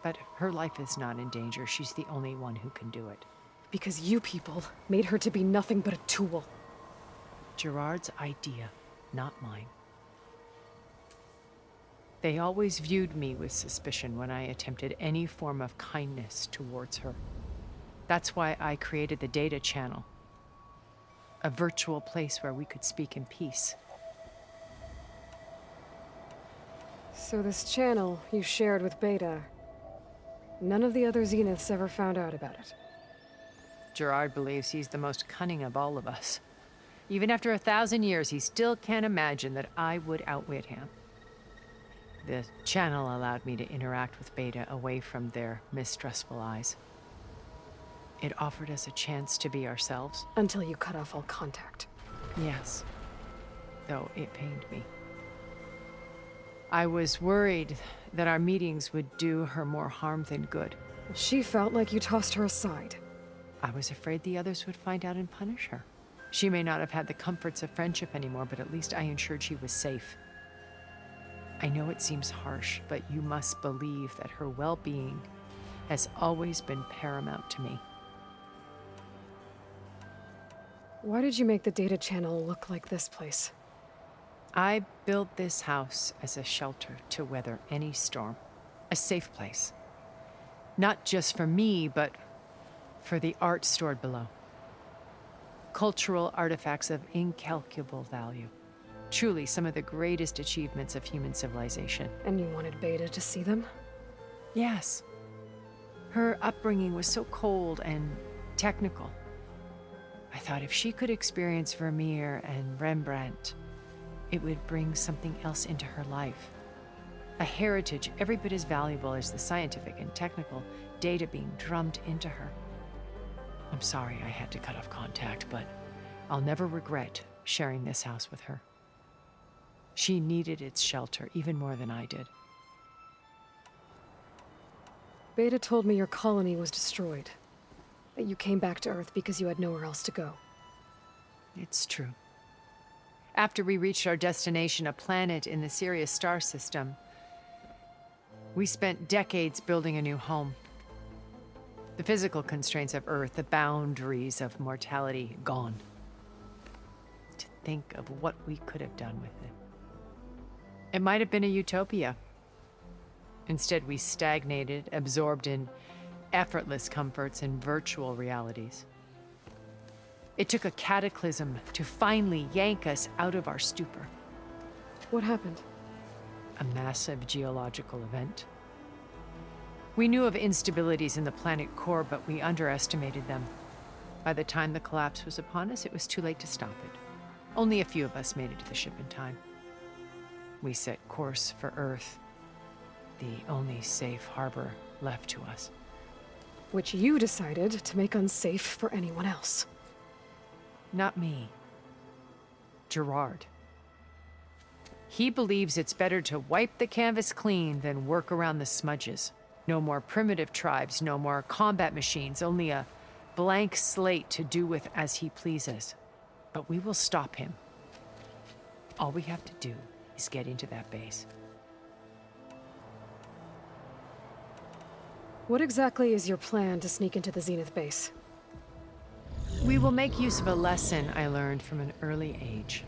But her life is not in danger. She's the only one who can do it. Because you people made her to be nothing but a tool. Gerard's idea, not mine. They always viewed me with suspicion when I attempted any form of kindness towards her. That's why I created the data channel. A virtual place where we could speak in peace. So this channel you shared with Beta, none of the other Zeniths ever found out about it? Gerard believes he's the most cunning of all of us. Even after 1,000 years, he still can't imagine that I would outwit him. The channel allowed me to interact with Beta away from their mistrustful eyes. It offered us a chance to be ourselves. Until you cut off all contact. Yes. Though it pained me. I was worried that our meetings would do her more harm than good. She felt like you tossed her aside. I was afraid the others would find out and punish her. She may not have had the comforts of friendship anymore, but at least I ensured she was safe. I know it seems harsh, but you must believe that her well-being has always been paramount to me. Why did you make the data channel look like this place? I built this house as a shelter to weather any storm. A safe place. Not just for me, but for the art stored below. Cultural artifacts of incalculable value. Truly some of the greatest achievements of human civilization. And you wanted Beta to see them? Yes. Her upbringing was so cold and technical. I thought if she could experience Vermeer and Rembrandt, it would bring something else into her life. A heritage every bit as valuable as the scientific and technical data being drummed into her. I'm sorry I had to cut off contact, but I'll never regret sharing this house with her. She needed its shelter even more than I did. Beta told me your colony was destroyed. That you came back to Earth because you had nowhere else to go. It's true. After we reached our destination, a planet in the Sirius star system, we spent decades building a new home. The physical constraints of Earth, the boundaries of mortality, gone. To think of what we could have done with it. It might have been a utopia. Instead, we stagnated, absorbed in effortless comforts and virtual realities. It took a cataclysm to finally yank us out of our stupor. What happened? A massive geological event. We knew of instabilities in the planet core, but we underestimated them. By the time the collapse was upon us, it was too late to stop it. Only a few of us made it to the ship in time. We set course for Earth, the only safe harbor left to us. Which you decided to make unsafe for anyone else. Not me. Gerard. He believes it's better to wipe the canvas clean than work around the smudges. No more primitive tribes, no more combat machines, only a blank slate to do with as he pleases. But we will stop him. All we have to do is get into that base. What exactly is your plan to sneak into the Zenith base? We will make use of a lesson I learned from an early age.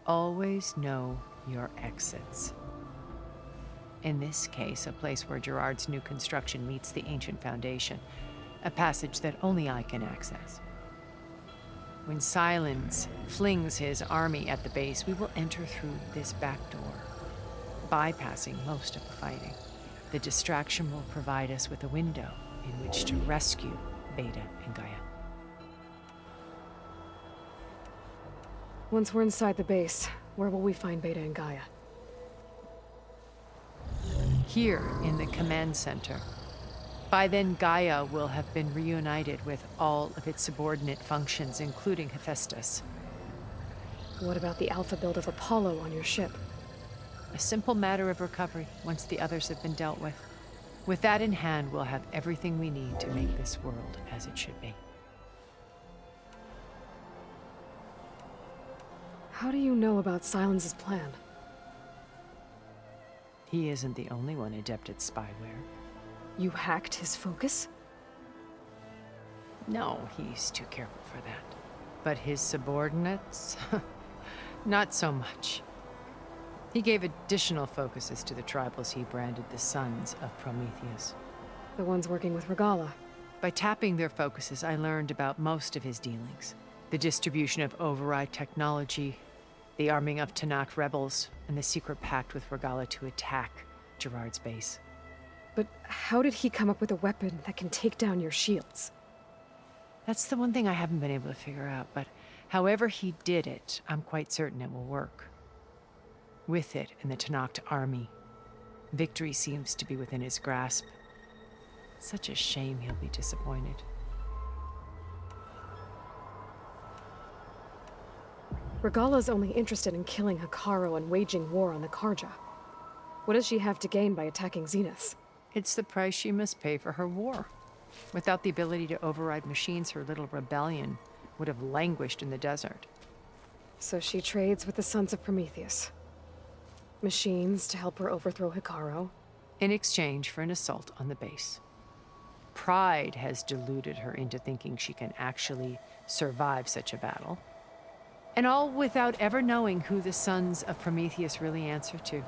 Always know your exits. In this case, a place where Gerard's new construction meets the ancient foundation, a passage that only I can access. When Silence flings his army at the base, we will enter through this back door, bypassing most of the fighting. The distraction will provide us with a window in which to rescue Beta and Gaia. Once we're inside the base, where will we find Beta and Gaia? Here in the command center. By then, Gaia will have been reunited with all of its subordinate functions, including Hephaestus. What about the alpha build of Apollo on your ship? A simple matter of recovery once the others have been dealt with. With that in hand, we'll have everything we need to make this world as it should be. How do you know about Silence's plan? He isn't the only one adept at spyware. You hacked his focus? No, he's too careful for that. But his subordinates? Not so much. He gave additional focuses to the tribals he branded the Sons of Prometheus. The ones working with Regala. By tapping their focuses, I learned about most of his dealings. The distribution of override technology, the arming of Tanakh rebels, and the secret pact with Regala to attack Gerard's base. But how did he come up with a weapon that can take down your shields? That's the one thing I haven't been able to figure out, but however he did it, I'm quite certain it will work. With it and the Tanakh army, victory seems to be within his grasp. Such a shame he'll be disappointed. Regala's only interested in killing Hekarro and waging war on the Karja. What does she have to gain by attacking Zenith? It's the price she must pay for her war. Without the ability to override machines, her little rebellion would have languished in the desert. So she trades with the Sons of Prometheus. Machines to help her overthrow Hekarro. In exchange for an assault on the base. Pride has deluded her into thinking she can actually survive such a battle. And all without ever knowing who the Sons of Prometheus really answer to.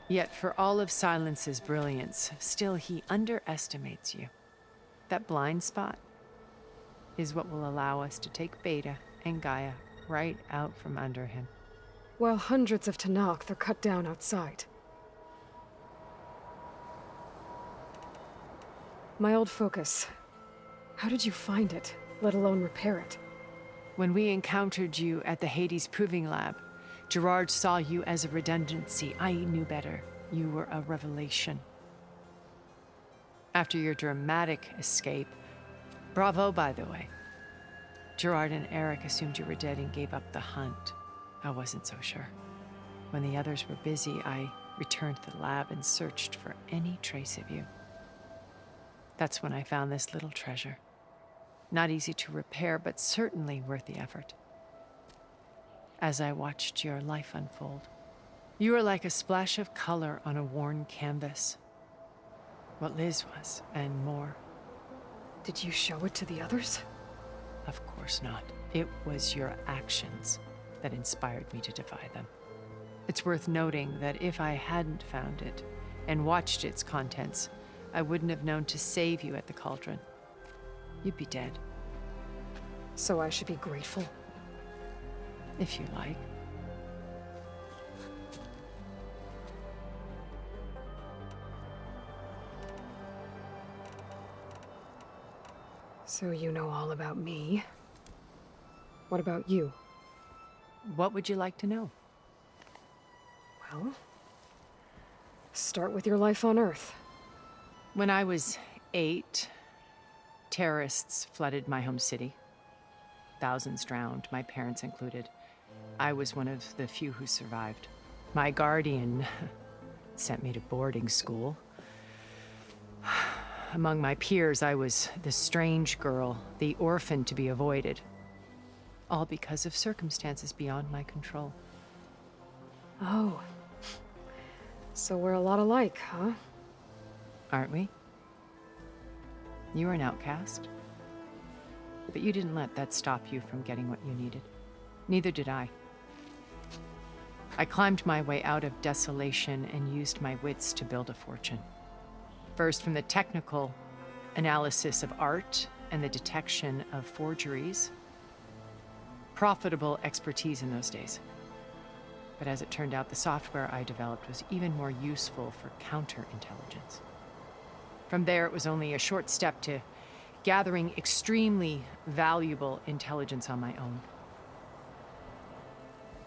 Yet for all of Silence's brilliance, still he underestimates you. That blind spot is what will allow us to take Beta and Gaia right out from under him. While hundreds of Tanakh are cut down outside. My old focus. How did you find it, let alone repair it? When we encountered you at the Hades Proving Lab, Gerard saw you as a redundancy. I knew better. You were a revelation. After your dramatic escape, bravo, by the way. Gerard and Eric assumed you were dead and gave up the hunt. I wasn't so sure. When the others were busy, I returned to the lab and searched for any trace of you. That's when I found this little treasure. Not easy to repair, but certainly worth the effort. As I watched your life unfold, you were like a splash of color on a worn canvas. What Liz was, and more. Did you show it to the others? Of course not. It was your actions that inspired me to defy them. It's worth noting that if I hadn't found it and watched its contents, I wouldn't have known to save you at the cauldron. You'd be dead. So I should be grateful? If you like. So you know all about me. What about you? What would you like to know? Well, start with your life on Earth. When I was 8, terrorists flooded my home city. Thousands drowned, my parents included. I was one of the few who survived. My guardian sent me to boarding school. Among my peers, I was the strange girl, the orphan to be avoided. All because of circumstances beyond my control. Oh. So we're a lot alike, huh? Aren't we? You were an outcast. But you didn't let that stop you from getting what you needed. Neither did I. I climbed my way out of desolation and used my wits to build a fortune. First from the technical analysis of art and the detection of forgeries. Profitable expertise in those days. But as it turned out, the software I developed was even more useful for counterintelligence. From there, it was only a short step to gathering extremely valuable intelligence on my own.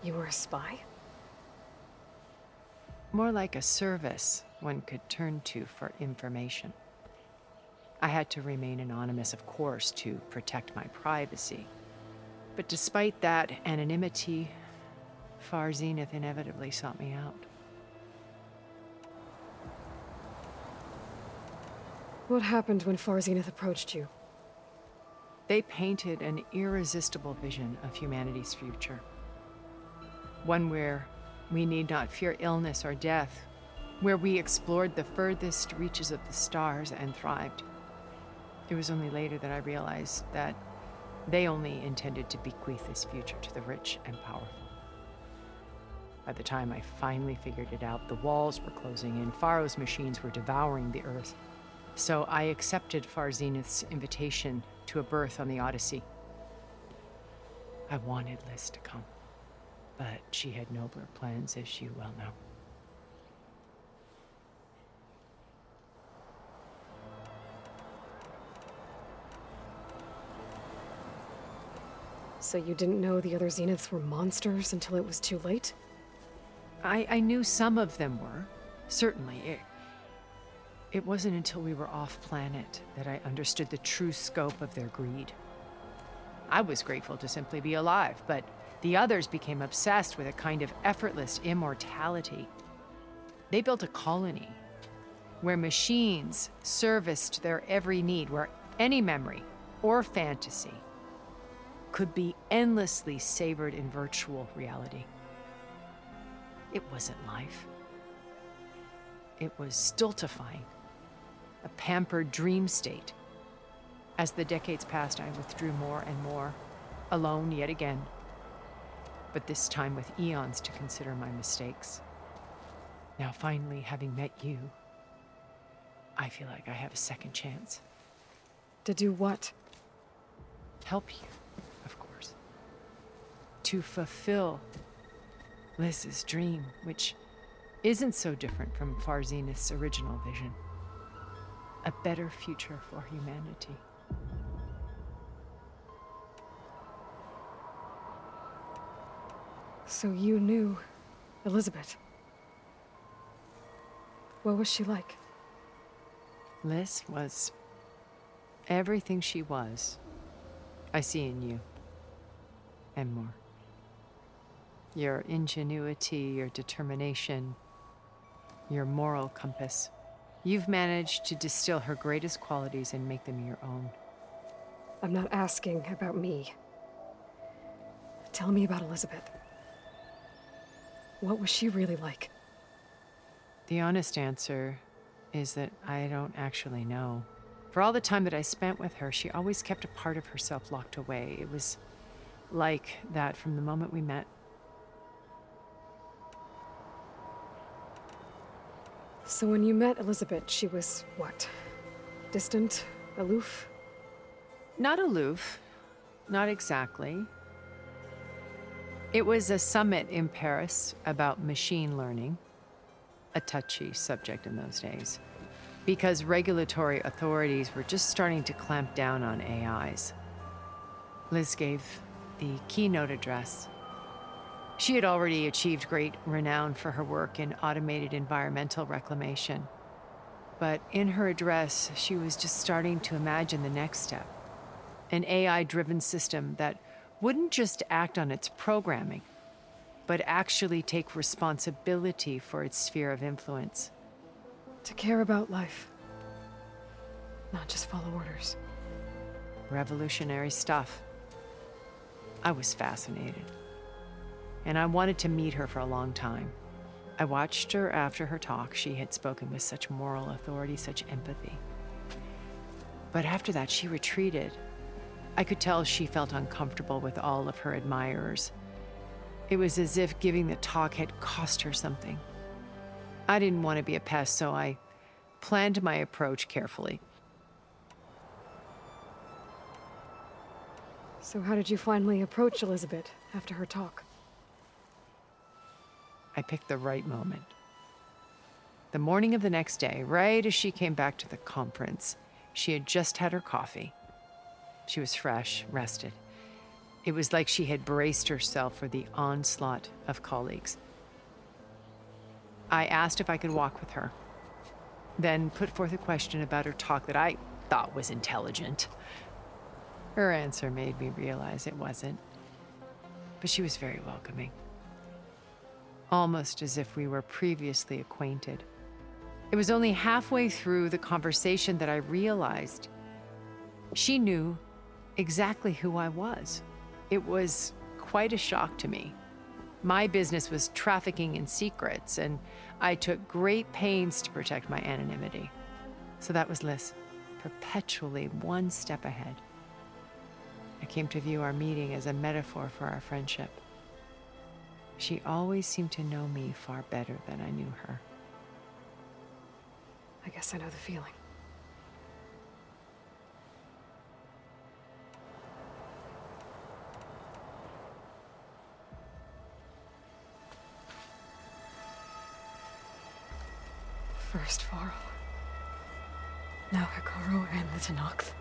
You were a spy? More like a service one could turn to for information. I had to remain anonymous, of course, to protect my privacy. But despite that anonymity, Far Zenith inevitably sought me out. What happened when Far Zenith approached you? They painted an irresistible vision of humanity's future. One where we need not fear illness or death, where we explored the furthest reaches of the stars and thrived. It was only later that I realized that they only intended to bequeath this future to the rich and powerful. By the time I finally figured it out, the walls were closing in, Faro's machines were devouring the Earth. So I accepted Far Zenith's invitation to a berth on the Odyssey. I wanted Liz to come, but she had nobler plans, as you well know. So you didn't know the other Zeniths were monsters until it was too late? I knew some of them were, certainly. It wasn't until we were off-planet that I understood the true scope of their greed. I was grateful to simply be alive, but the others became obsessed with a kind of effortless immortality. They built a colony where machines serviced their every need, where any memory or fantasy could be endlessly savored in virtual reality. It wasn't life. It was stultifying, a pampered dream state. As the decades passed, I withdrew more and more, alone yet again, but this time with eons to consider my mistakes. Now, finally, having met you, I feel like I have a second chance. To do what? Help you, of course. To fulfill Liz's dream, which isn't so different from Far Zenith's original vision. A better future for humanity. So you knew Elizabeth. What was she like? Liz was everything she was. I see in you. And more. Your ingenuity, your determination, your moral compass. You've managed to distill her greatest qualities and make them your own. I'm not asking about me. Tell me about Elizabeth. What was she really like? The honest answer is that I don't actually know. For all the time that I spent with her, she always kept a part of herself locked away. It was like that from the moment we met. So when you met Elizabeth, she was what? Distant? Aloof? Not aloof. Not exactly. It was a summit in Paris about machine learning. A touchy subject in those days. Because regulatory authorities were just starting to clamp down on AIs. Liz gave the keynote address. She had already achieved great renown for her work in automated environmental reclamation. But in her address, she was just starting to imagine the next step. An AI-driven system that wouldn't just act on its programming, but actually take responsibility for its sphere of influence. To care about life. Not just follow orders. Revolutionary stuff. I was fascinated. And I wanted to meet her for a long time. I watched her after her talk. She had spoken with such moral authority, such empathy. But after that, she retreated. I could tell she felt uncomfortable with all of her admirers. It was as if giving the talk had cost her something. I didn't want to be a pest, so I planned my approach carefully. So how did you finally approach Elizabeth after her talk? I picked the right moment. The morning of the next day, right as she came back to the conference, she had just had her coffee. She was fresh, rested. It was like she had braced herself for the onslaught of colleagues. I asked if I could walk with her, then put forth a question about her talk that I thought was intelligent. Her answer made me realize it wasn't, but she was very welcoming. Almost as if we were previously acquainted. It was only halfway through the conversation that I realized she knew exactly who I was. It was quite a shock to me. My business was trafficking in secrets, and I took great pains to protect my anonymity. So that was Liz, perpetually one step ahead. I came to view our meeting as a metaphor for our friendship. She always seemed to know me far better than I knew her. I guess I know the feeling. First Varl. Now Hikaru and the Tenakth.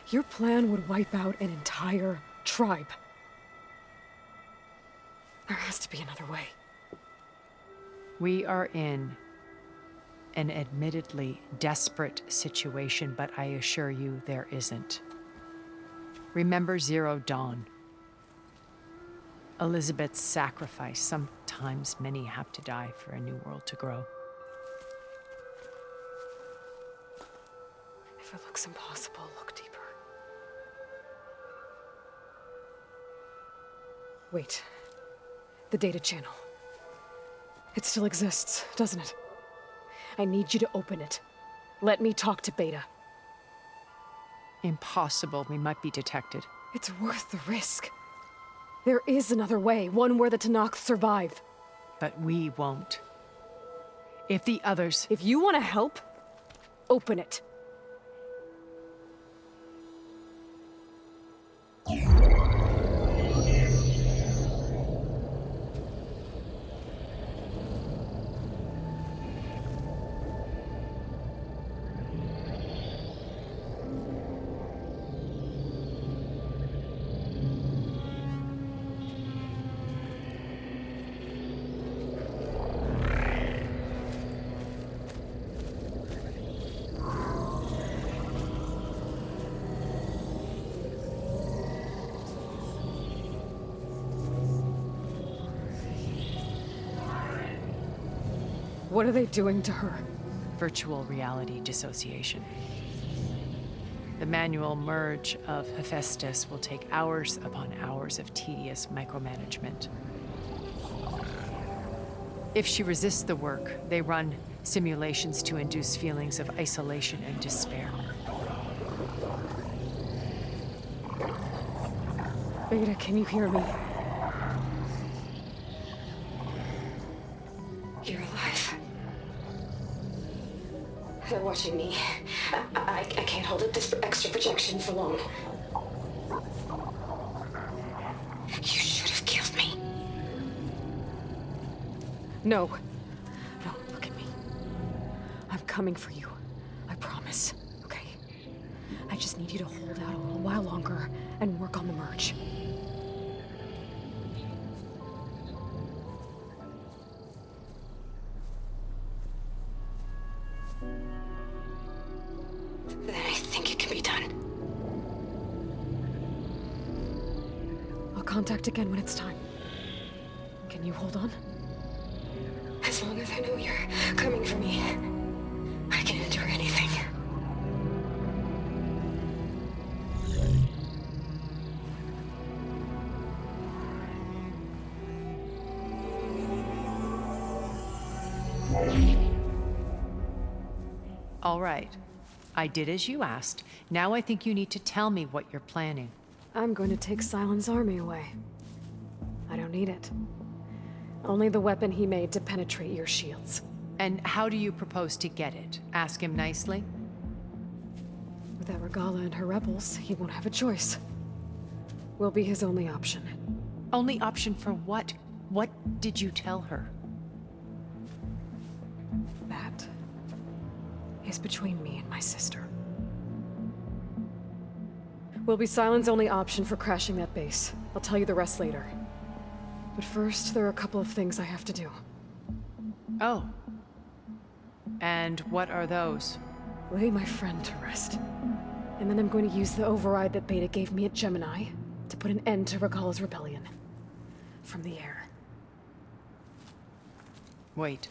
Your plan would wipe out an entire tribe. There has to be another way. We are in an admittedly desperate situation, but I assure you there isn't. Remember Zero Dawn. Elizabeth's sacrifice. Sometimes many have to die for a new world to grow. If it looks impossible, look deeper. Wait. The data channel. It still exists, doesn't it? I need you to open it. Let me talk to Beta. Impossible. We might be detected. It's worth the risk. There is another way, one where the Tenakth survive. But we won't. If the others... If you want to help, open it. What are they doing to her? Virtual reality dissociation. The manual merge of Hephaestus will take hours upon hours of tedious micromanagement. If she resists the work, they run simulations to induce feelings of isolation and despair. Beta, can you hear me? You're alive. They're watching me. I can't hold up this extra projection for long. You should have killed me. No. No, look at me. I'm coming for you. I promise. Okay? I just need you to hold out a little while longer and work on the merge. Then I think it can be done. I'll contact again when it's time. Can you hold on? As long as I know you're coming for me, I can endure anything. All right. I did as you asked. Now I think you need to tell me what you're planning. I'm going to take Silent's army away. I don't need it. Only the weapon he made to penetrate your shields. And how do you propose to get it? Ask him nicely? Without Regala and her rebels, he won't have a choice. We'll be his only option. Only option for what? What did you tell her? That is between me and my sister. Will be Sylens' only option for crashing that base. I'll tell you the rest later. But first, there are a couple of things I have to do. Oh. And what are those? Lay my friend to rest. And then I'm going to use the override that Beta gave me at Gemini to put an end to Regalla's rebellion. From the air. Wait.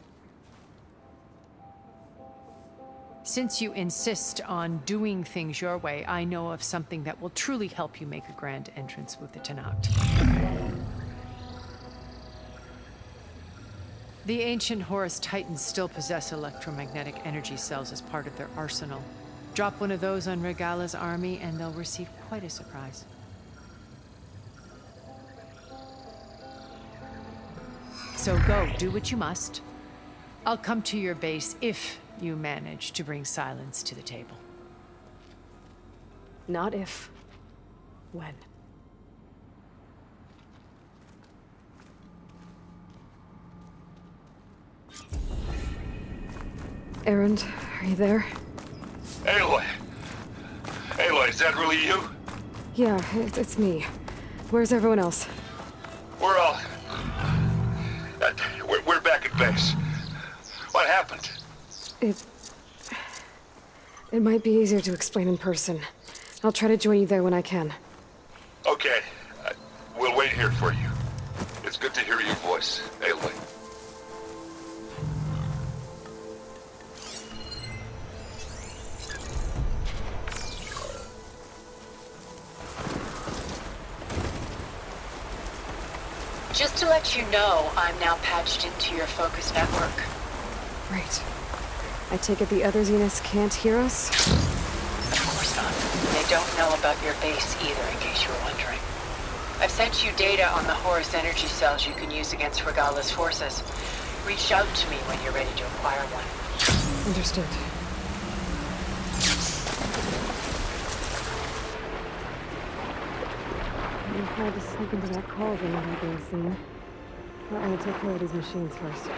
Since you insist on doing things your way, I know of something that will truly help you make a grand entrance with the Tenakth. The ancient Horus Titans still possess electromagnetic energy cells as part of their arsenal. Drop one of those on Regalla's army and they'll receive quite a surprise. So go, do what you must. I'll come to your base if you manage to bring Sylens to the table. Not if. When. Erend, are you there? Aloy! Aloy, is that really you? Yeah, it's me. Where's everyone else? We're all... We're back at base. What happened? It might be easier to explain in person. I'll try to join you there when I can. Okay. We'll wait here for you. It's good to hear your voice, Aloy. Just to let you know, I'm now patched into your focus network. Great. I take it the other Zeniths can't hear us? Of course not. They don't know about your base either, in case you were wondering. I've sent you data on the Horus energy cells you can use against Regalla's forces. Reach out to me when you're ready to acquire one. Understood. I'm hard to sneak into that call room without being seen. I'm gonna take care of these machines first.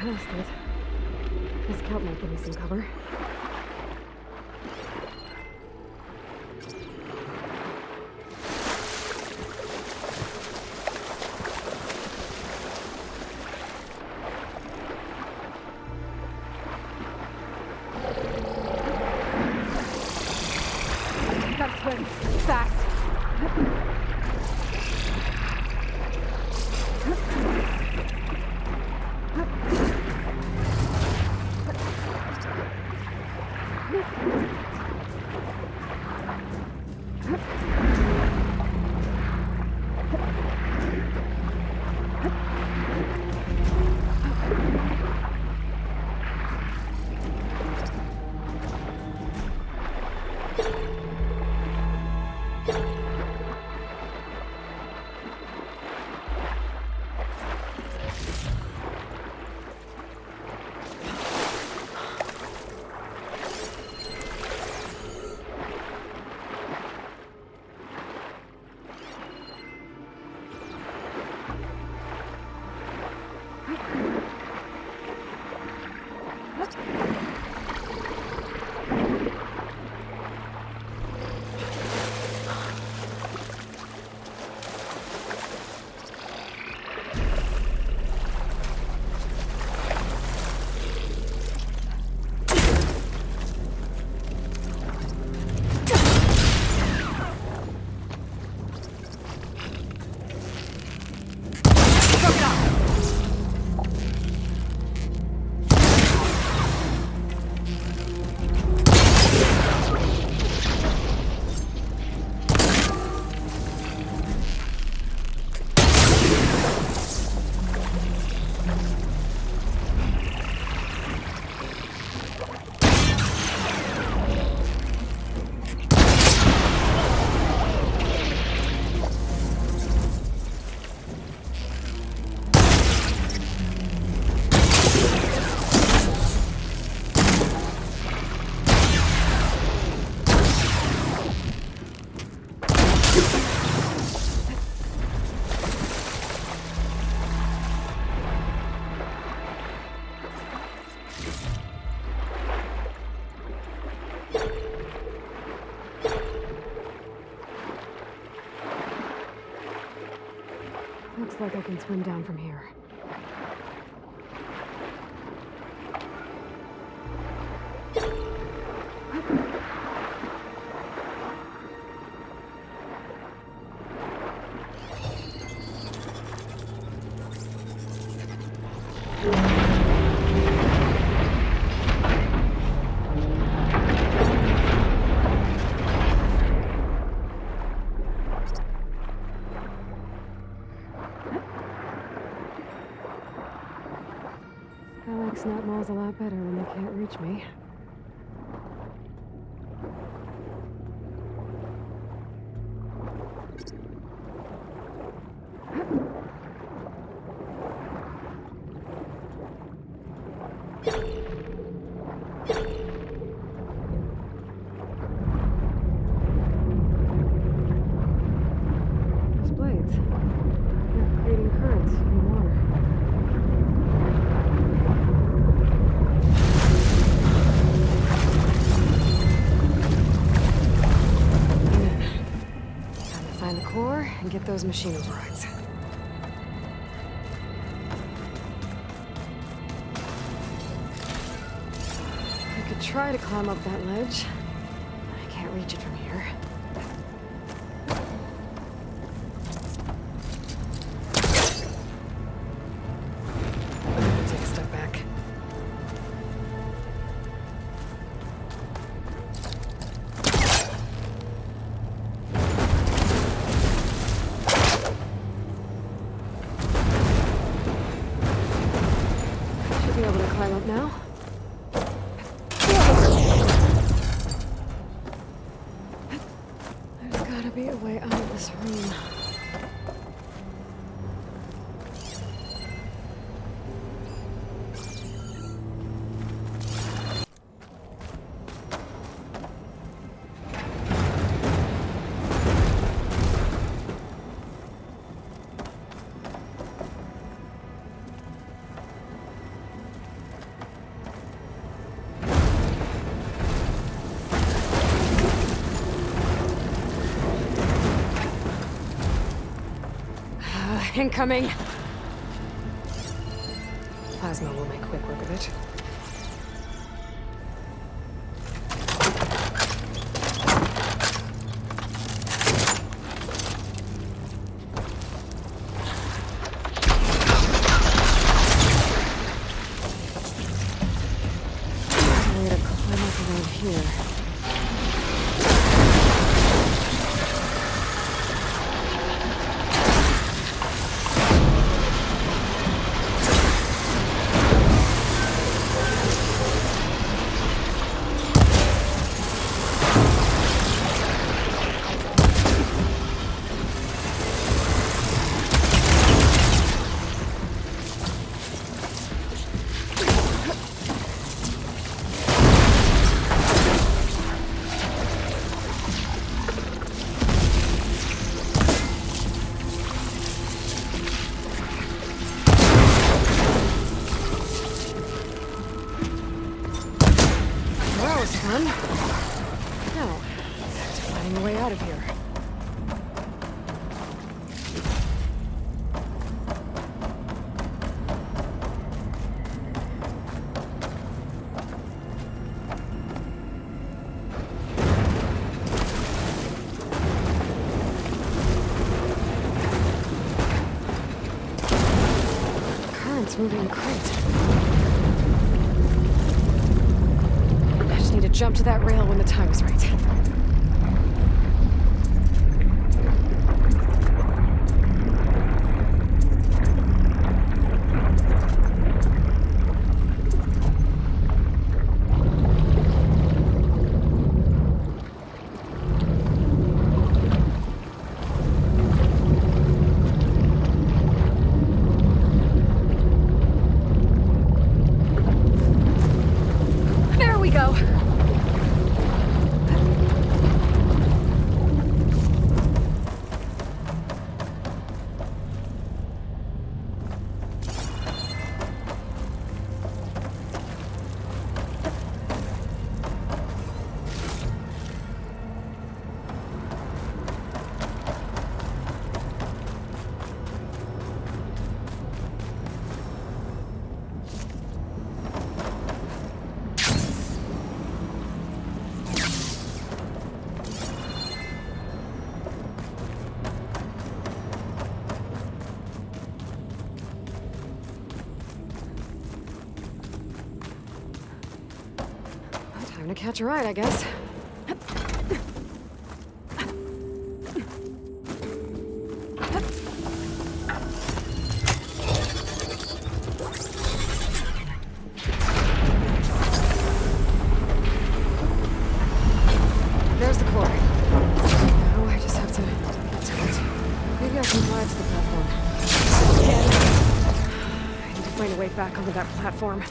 Past it. This scout might give me some cover. Gotta swim. Fast. Looks like I can swim down from here. Snap mall's a lot better when they can't reach me. Those blades, they're creating currents in the water. And get those machine overrides. I could try to climb up that ledge. I can't reach it from here. Take a step back. Climb up now. There's gotta be a way out of this room. Incoming! Plasma will make quick work of it. I need to climb up around here. Fun. Now, back to finding a way out of here. The current's moving the crate. Need to jump to that rail when the time is right. There we go. Time to catch a ride, I guess. There's the core. Now I just have to get to it. Maybe I can drive to the platform. I need to find a way back onto that platform.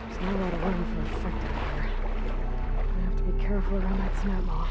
There's not a lot of room for effect out here. I'm gonna have to be careful around that snap maw.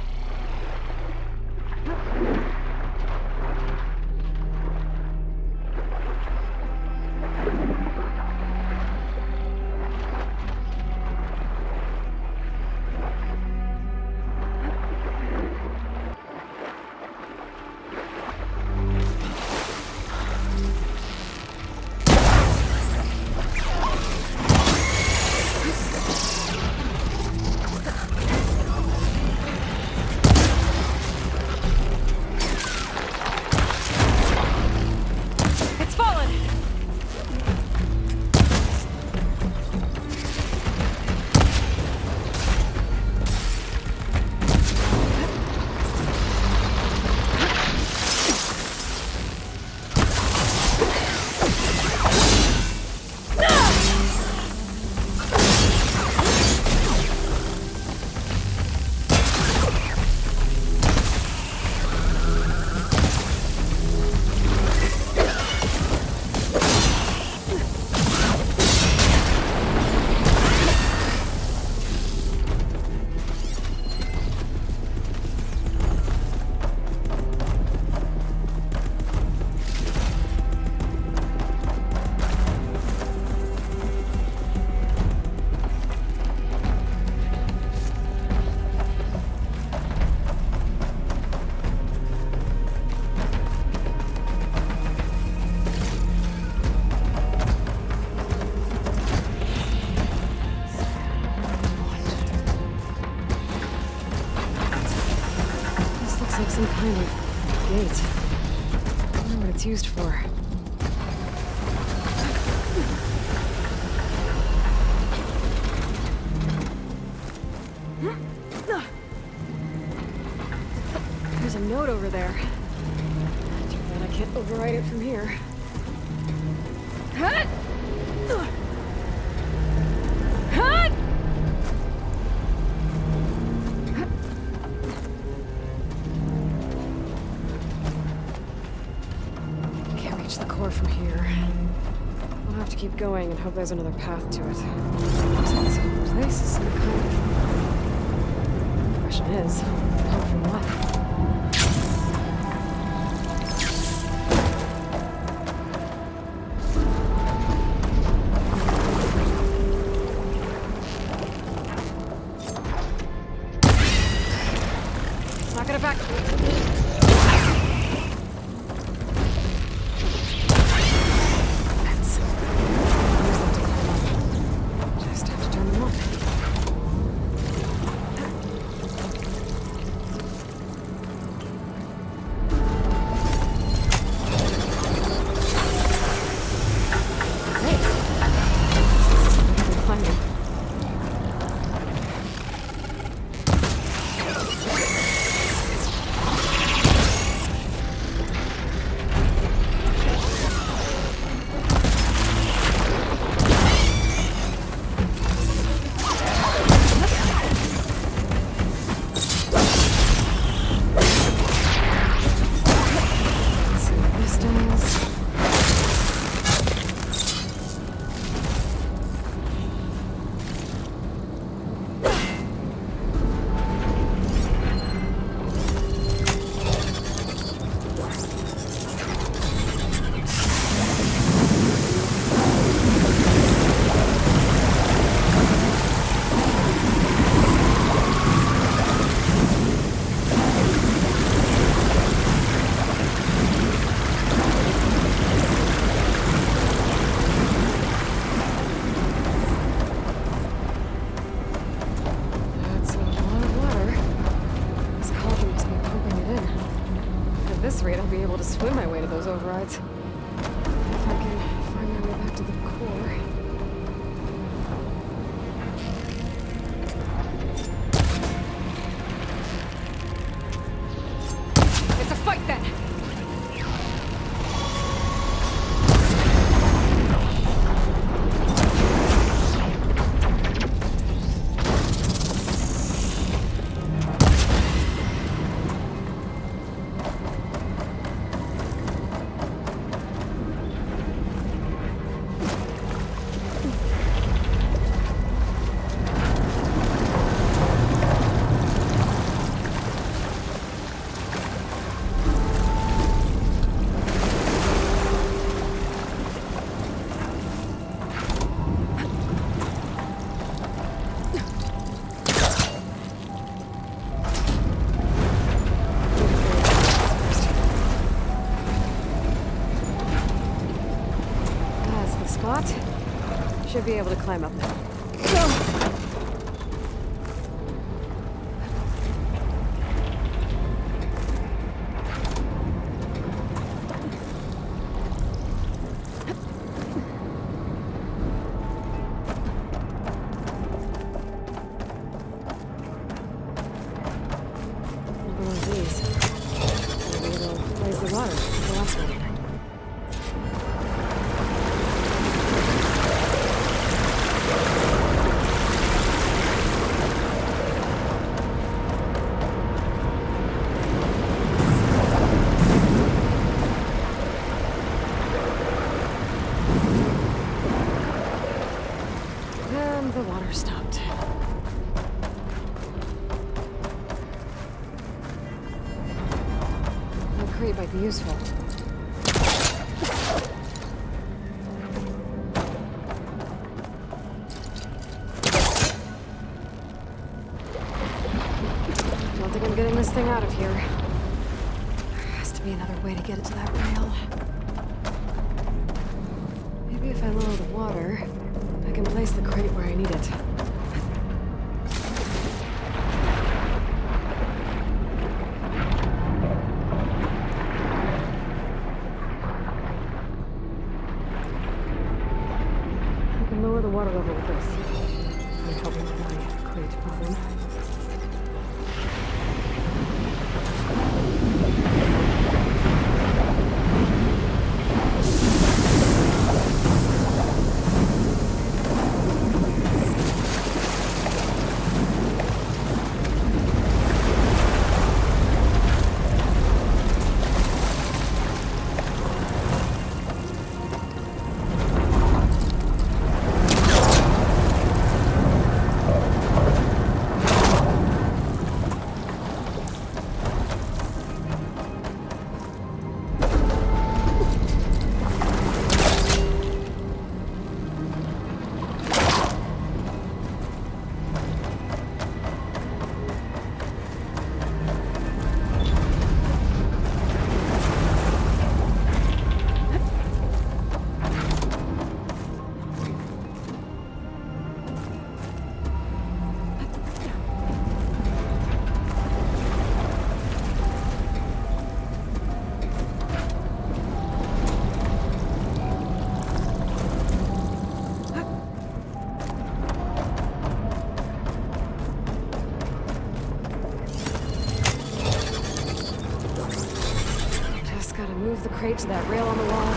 Some kind of gate. I don't know what it's used for. There's a note over there. Too bad I can't override it from here. Hut! Hut! The core from here. We'll have to keep going and hope there's another path to it. This place is some kind of... The question is, help from what? Knock it back. this rate, I'll be able to swim my way to those overrides. If I can find my way back to the core. It's a fight then! Should be able to climb up now. Another one of these. Maybe it'll raise the water, like the last one. The water stopped. The crate might be useful. Don't think I'm getting this thing out of here. There has to be another way to get it to that rail. Maybe if I lower the water, I can place the crate where I need it. I can lower the water level with this. I'm helping with my crate problem. Move the crate to that rail on the wall.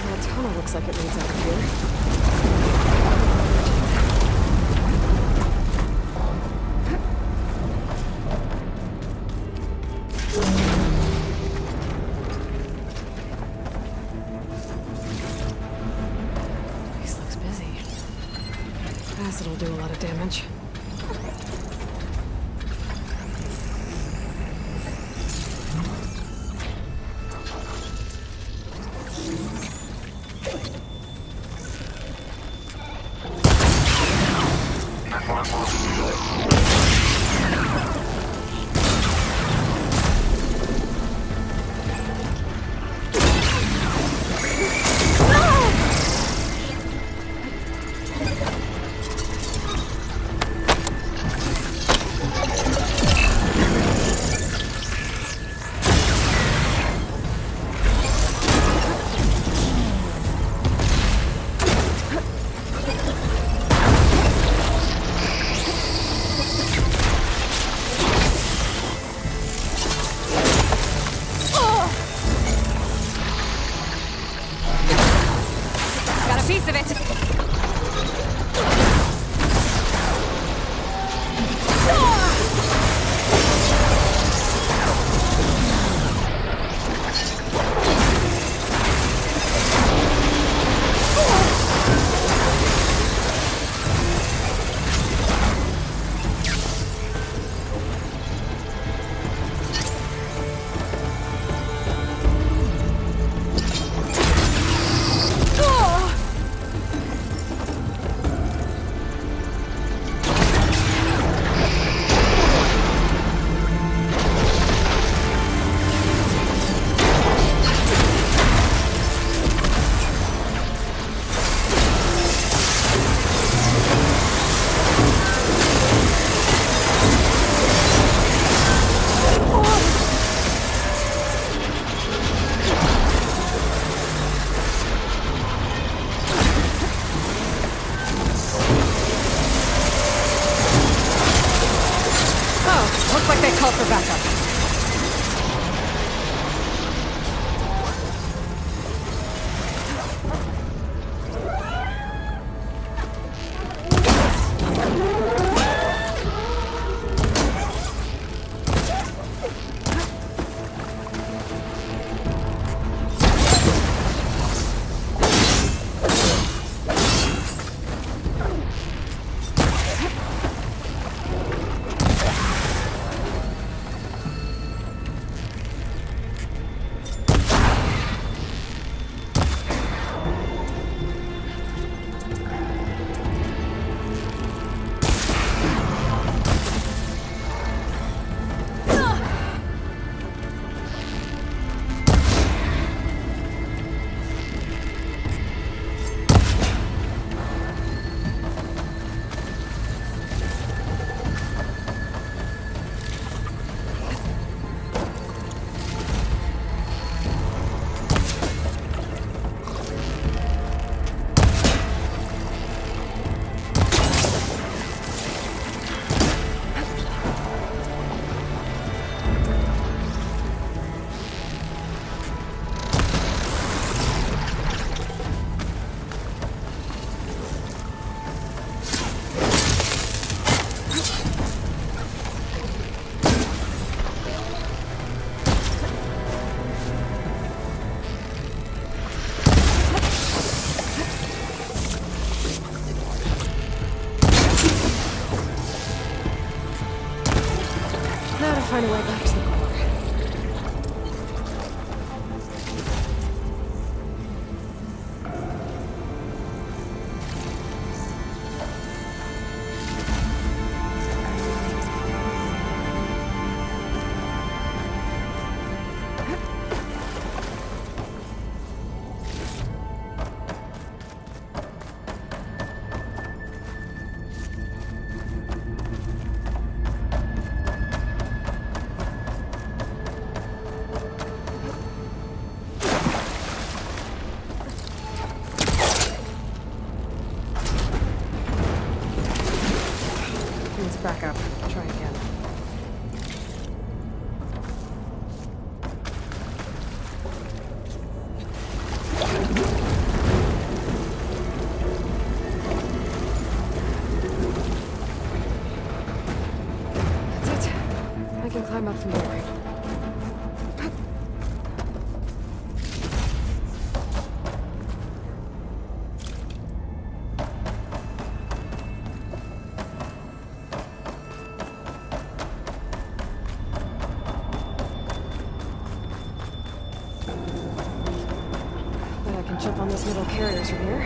That tunnel looks like it leads out of here. It'll do a lot of damage. like they called for backup. Find a way back to the core. Back up. Try again. That's it. I can climb up from there. Jump on those metal carriers from here.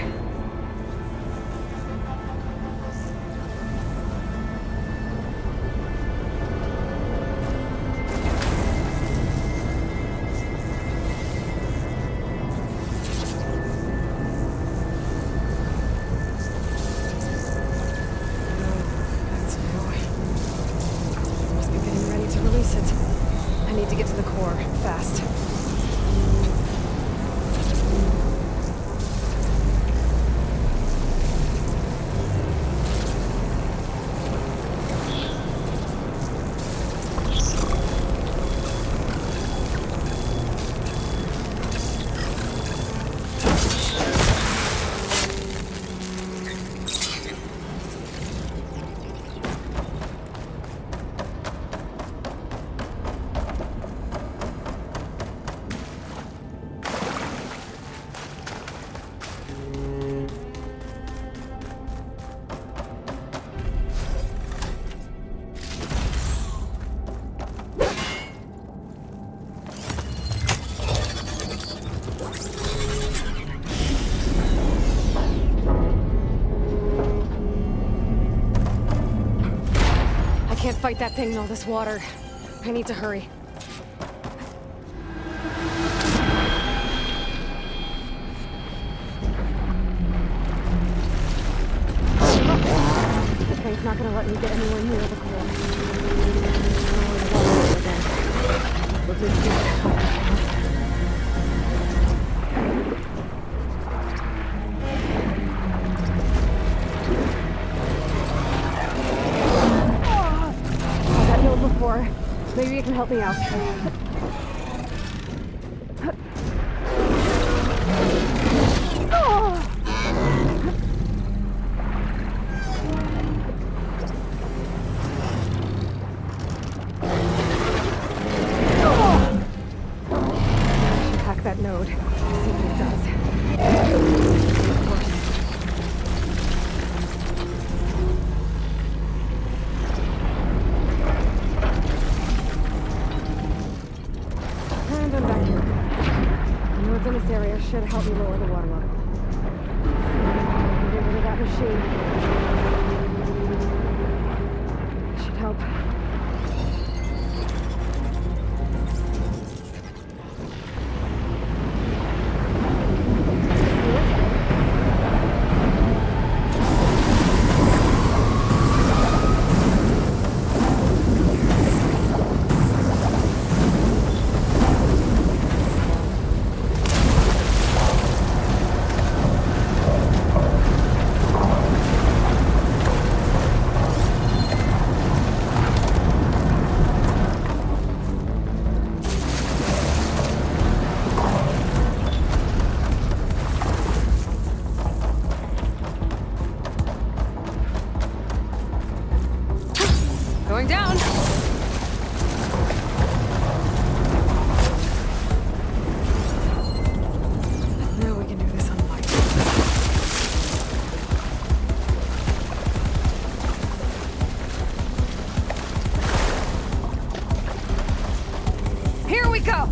That's new. Must be getting ready to release it. I need to get to the core, fast. I can't fight that thing in all this water. I need to hurry. The thing's not gonna let me get anywhere near the core. We'll just do it. door. Maybe you can help me out. Hack that node. See what it does. Of course. And I'm back here. The nodes in this area should help me lower the water level. Get rid of that machine. Should help. Going down. Now we can do this on light. Here we go.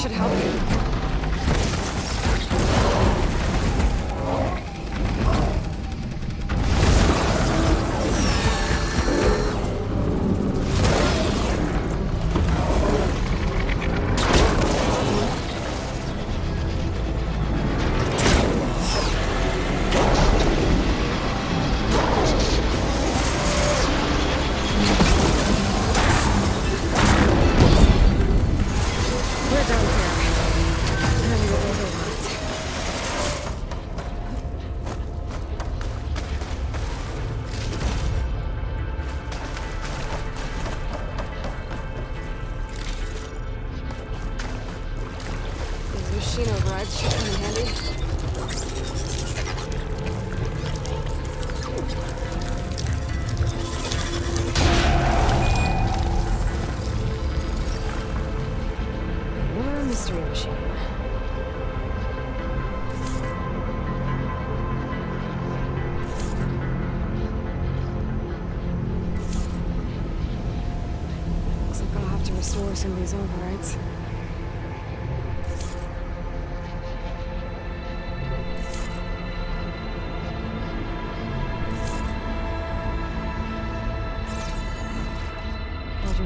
should help you. Machine overrides should come in handy. Another mystery machine. Looks like I'll have to restore some of these overrides.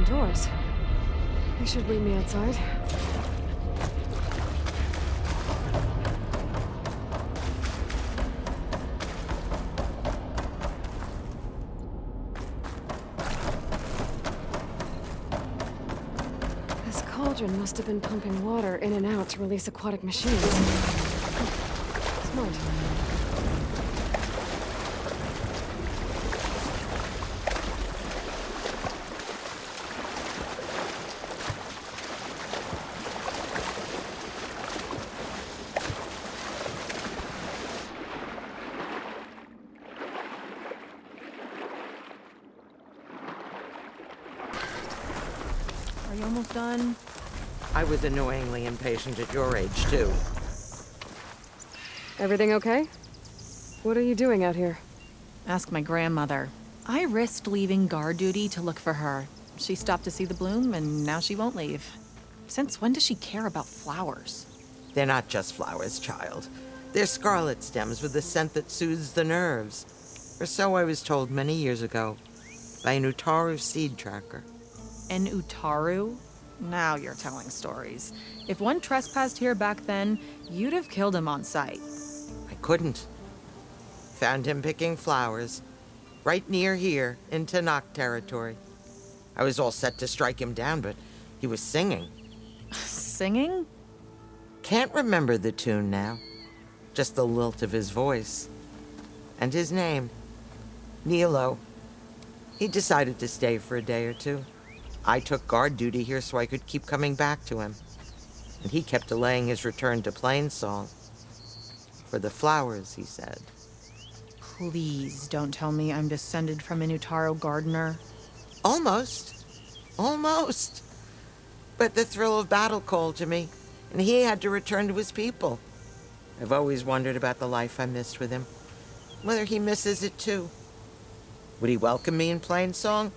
Doors. They should lead me outside. This cauldron must have been pumping water in and out to release aquatic machines. Smart. Are you almost done? I was annoyingly impatient at your age, too. Everything okay? What are you doing out here? Ask my grandmother. I risked leaving guard duty to look for her. She stopped to see the bloom, and now she won't leave. Since when does she care about flowers? They're not just flowers, child. They're scarlet stems with a scent that soothes the nerves. Or so I was told many years ago by an Utaru seed tracker. An Utaru? Now you're telling stories. If one trespassed here back then, you'd have killed him on sight. I couldn't. Found him picking flowers, right near here, in Tanakh territory. I was all set to strike him down, but he was singing. Singing? Can't remember the tune now. Just the lilt of his voice. And his name. Nilo. He decided to stay for a day or two. I took guard duty here so I could keep coming back to him. And he kept delaying his return to Plainsong. For the flowers, he said. Please don't tell me I'm descended from an Utaru gardener. Almost. Almost. But the thrill of battle called to me, and he had to return to his people. I've always wondered about the life I missed with him. Whether he misses it too. Would he welcome me in Plainsong?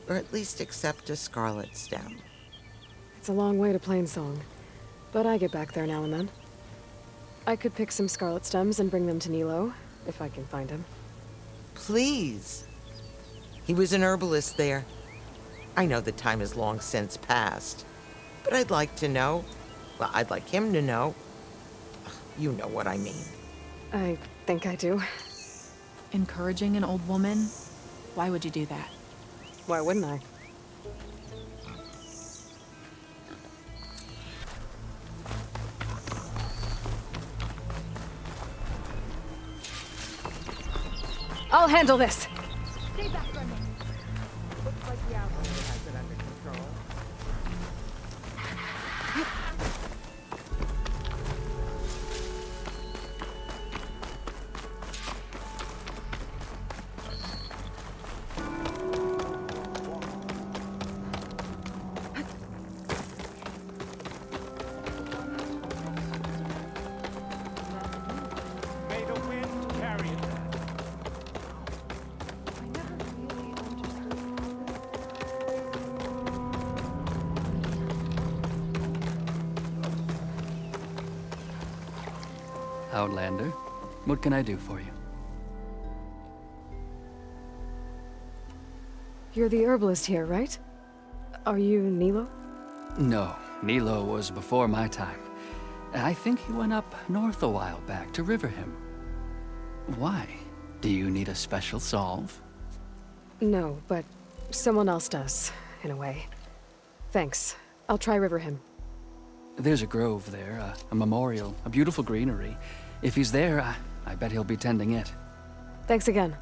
Or at least accept a scarlet stem? It's a long way to Plainsong, but I get back there now and then. I could pick some scarlet stems and bring them to Nilo, if I can find him. Please. He was an herbalist there. I know the time has long since passed, but I'd like to know. Well, I'd like him to know. You know what I mean. I think I do. Encouraging an old woman? Why would you do that? Why wouldn't I? I'll handle this. Stay back from me. Looks like the Aloy has it under control. May the wind carry it. Outlander. What can I do for you? You're the herbalist here, right? Are you Nilo? No, Nilo was before my time. I think he went up north a while back to Riverhim. Why? Do you need a special solve? No, but someone else does, in a way. Thanks. I'll try Riverhim. There's a grove there, a memorial, a beautiful greenery. If he's there, I bet he'll be tending it. Thanks again.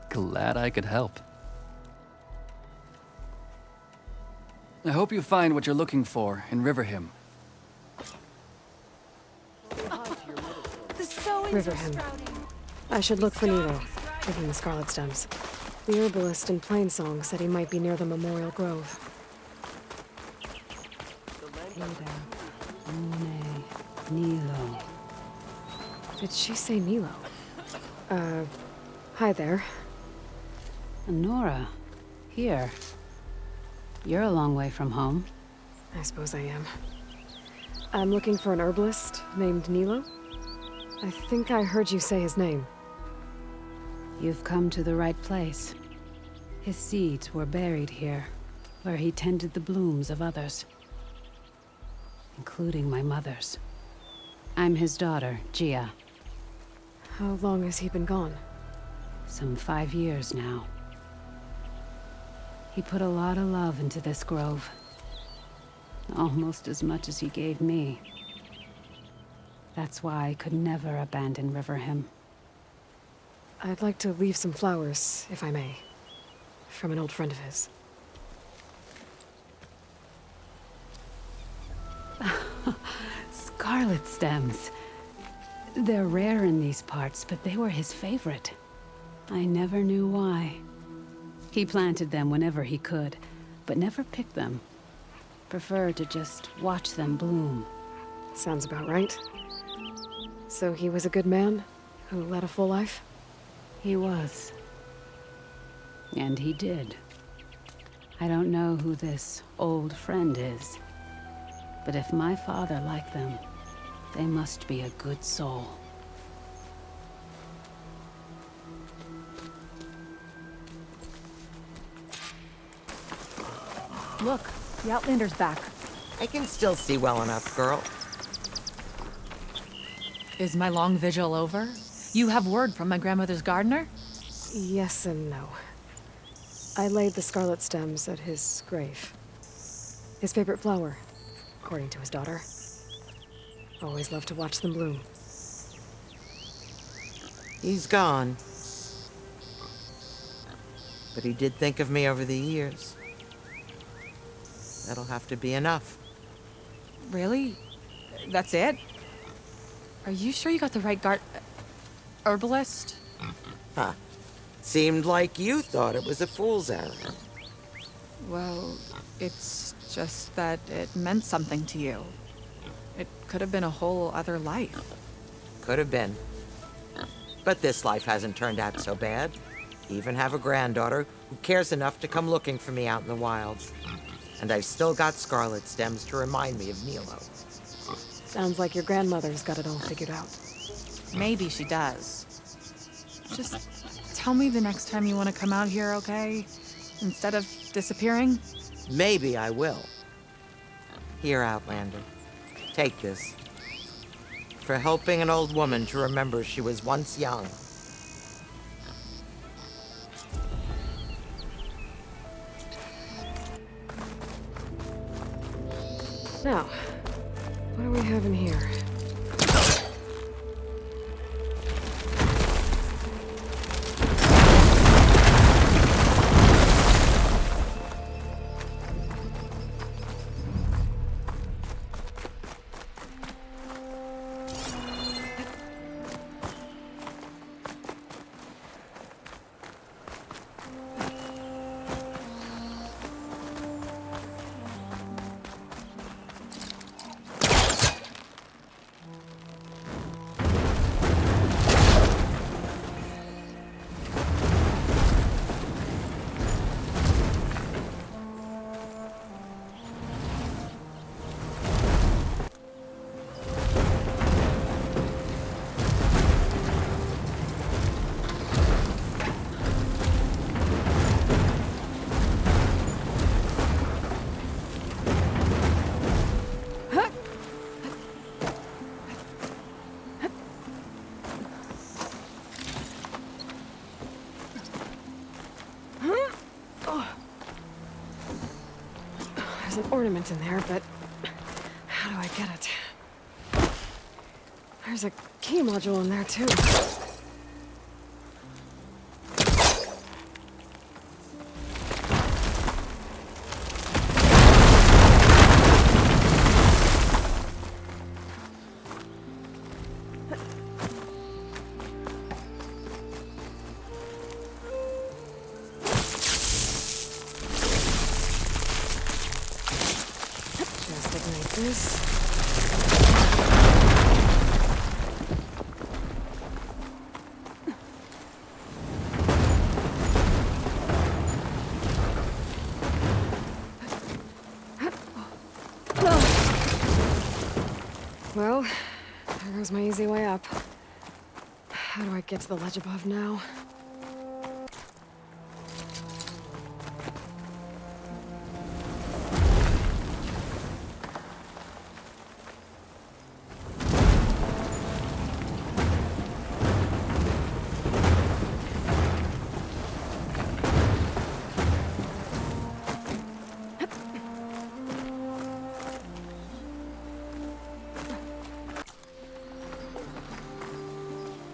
Glad I could help. I hope you find what you're looking for in Riverhim. Riverhim. I should look for Nilo, given the Scarlet Stems. The herbalist in Plainsong said he might be near the Memorial Grove. Nilo. Did she say Nilo? Hi there. Nora, here. You're a long way from home. I suppose I am. I'm looking for an herbalist named Nilo. I think I heard you say his name. You've come to the right place. His seeds were buried here, where he tended the blooms of others, including my mother's. I'm his daughter, Gia. How long has he been gone? Some 5 years now. He put a lot of love into this grove. Almost as much as he gave me. That's why I could never abandon Riverhim. I'd like to leave some flowers, if I may. From an old friend of his. Scarlet stems. They're rare in these parts, but they were his favorite. I never knew why. He planted them whenever he could, but never picked them. Preferred to just watch them bloom. Sounds about right. So he was a good man who led a full life? He was. And he did. I don't know who this old friend is, but if my father liked them, they must be a good soul. Look, the Outlander's back. I can still see well enough, girl. Is my long vigil over? You have word from my grandmother's gardener? Yes and no. I laid the scarlet stems at his grave. His favorite flower, according to his daughter. Always loved to watch them bloom. He's gone. But he did think of me over the years. That'll have to be enough. Really? That's it? Are you sure you got the right herbalist? Huh. Seemed like you thought it was a fool's errand. Well, it's just that it meant something to you. It could have been a whole other life. Could have been. But this life hasn't turned out so bad. Even have a granddaughter who cares enough to come looking for me out in the wilds. And I've still got scarlet stems to remind me of Nilo. Sounds like your grandmother's got it all figured out. Maybe she does. Just tell me the next time you want to come out here, okay? Instead of disappearing? Maybe I will. Here, Outlander. Take this. For helping an old woman to remember she was once young. Now, what do we have in here? an ornament in there, but how do I get it? There's a key module in there, too. Just ignite this. Well, there goes my easy way up. How do I get to the ledge above now?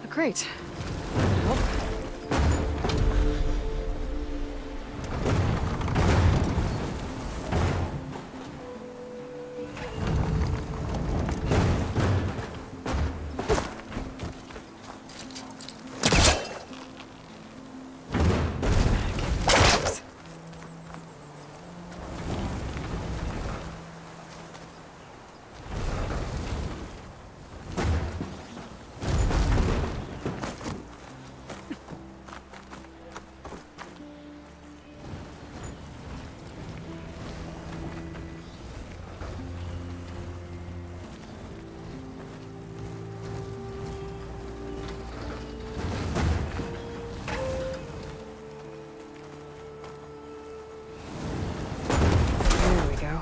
Great. Well, there we go.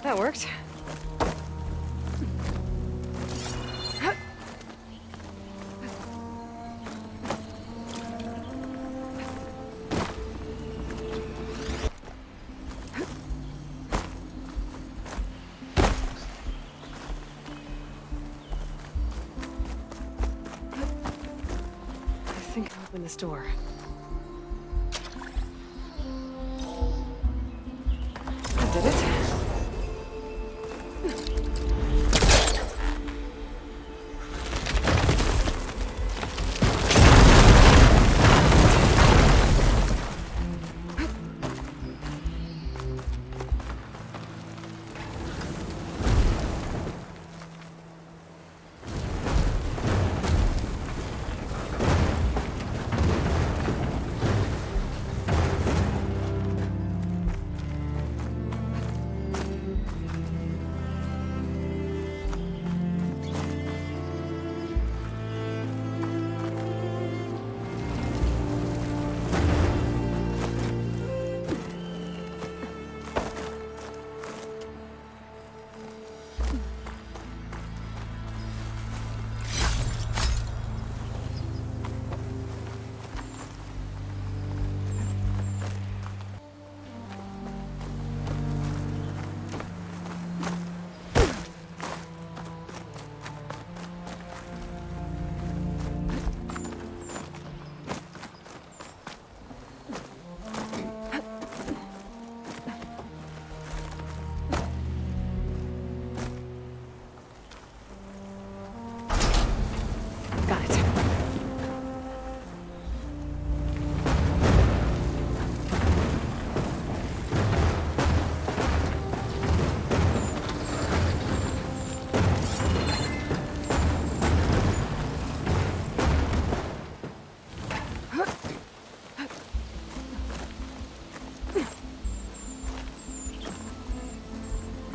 That worked. I think I'll open this door. That did it.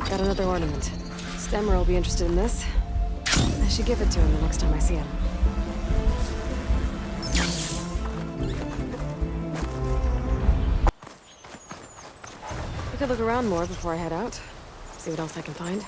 Got another ornament. Stemmer will be interested in this. I should give it to him the next time I see him. I could look around more before I head out. See what else I can find.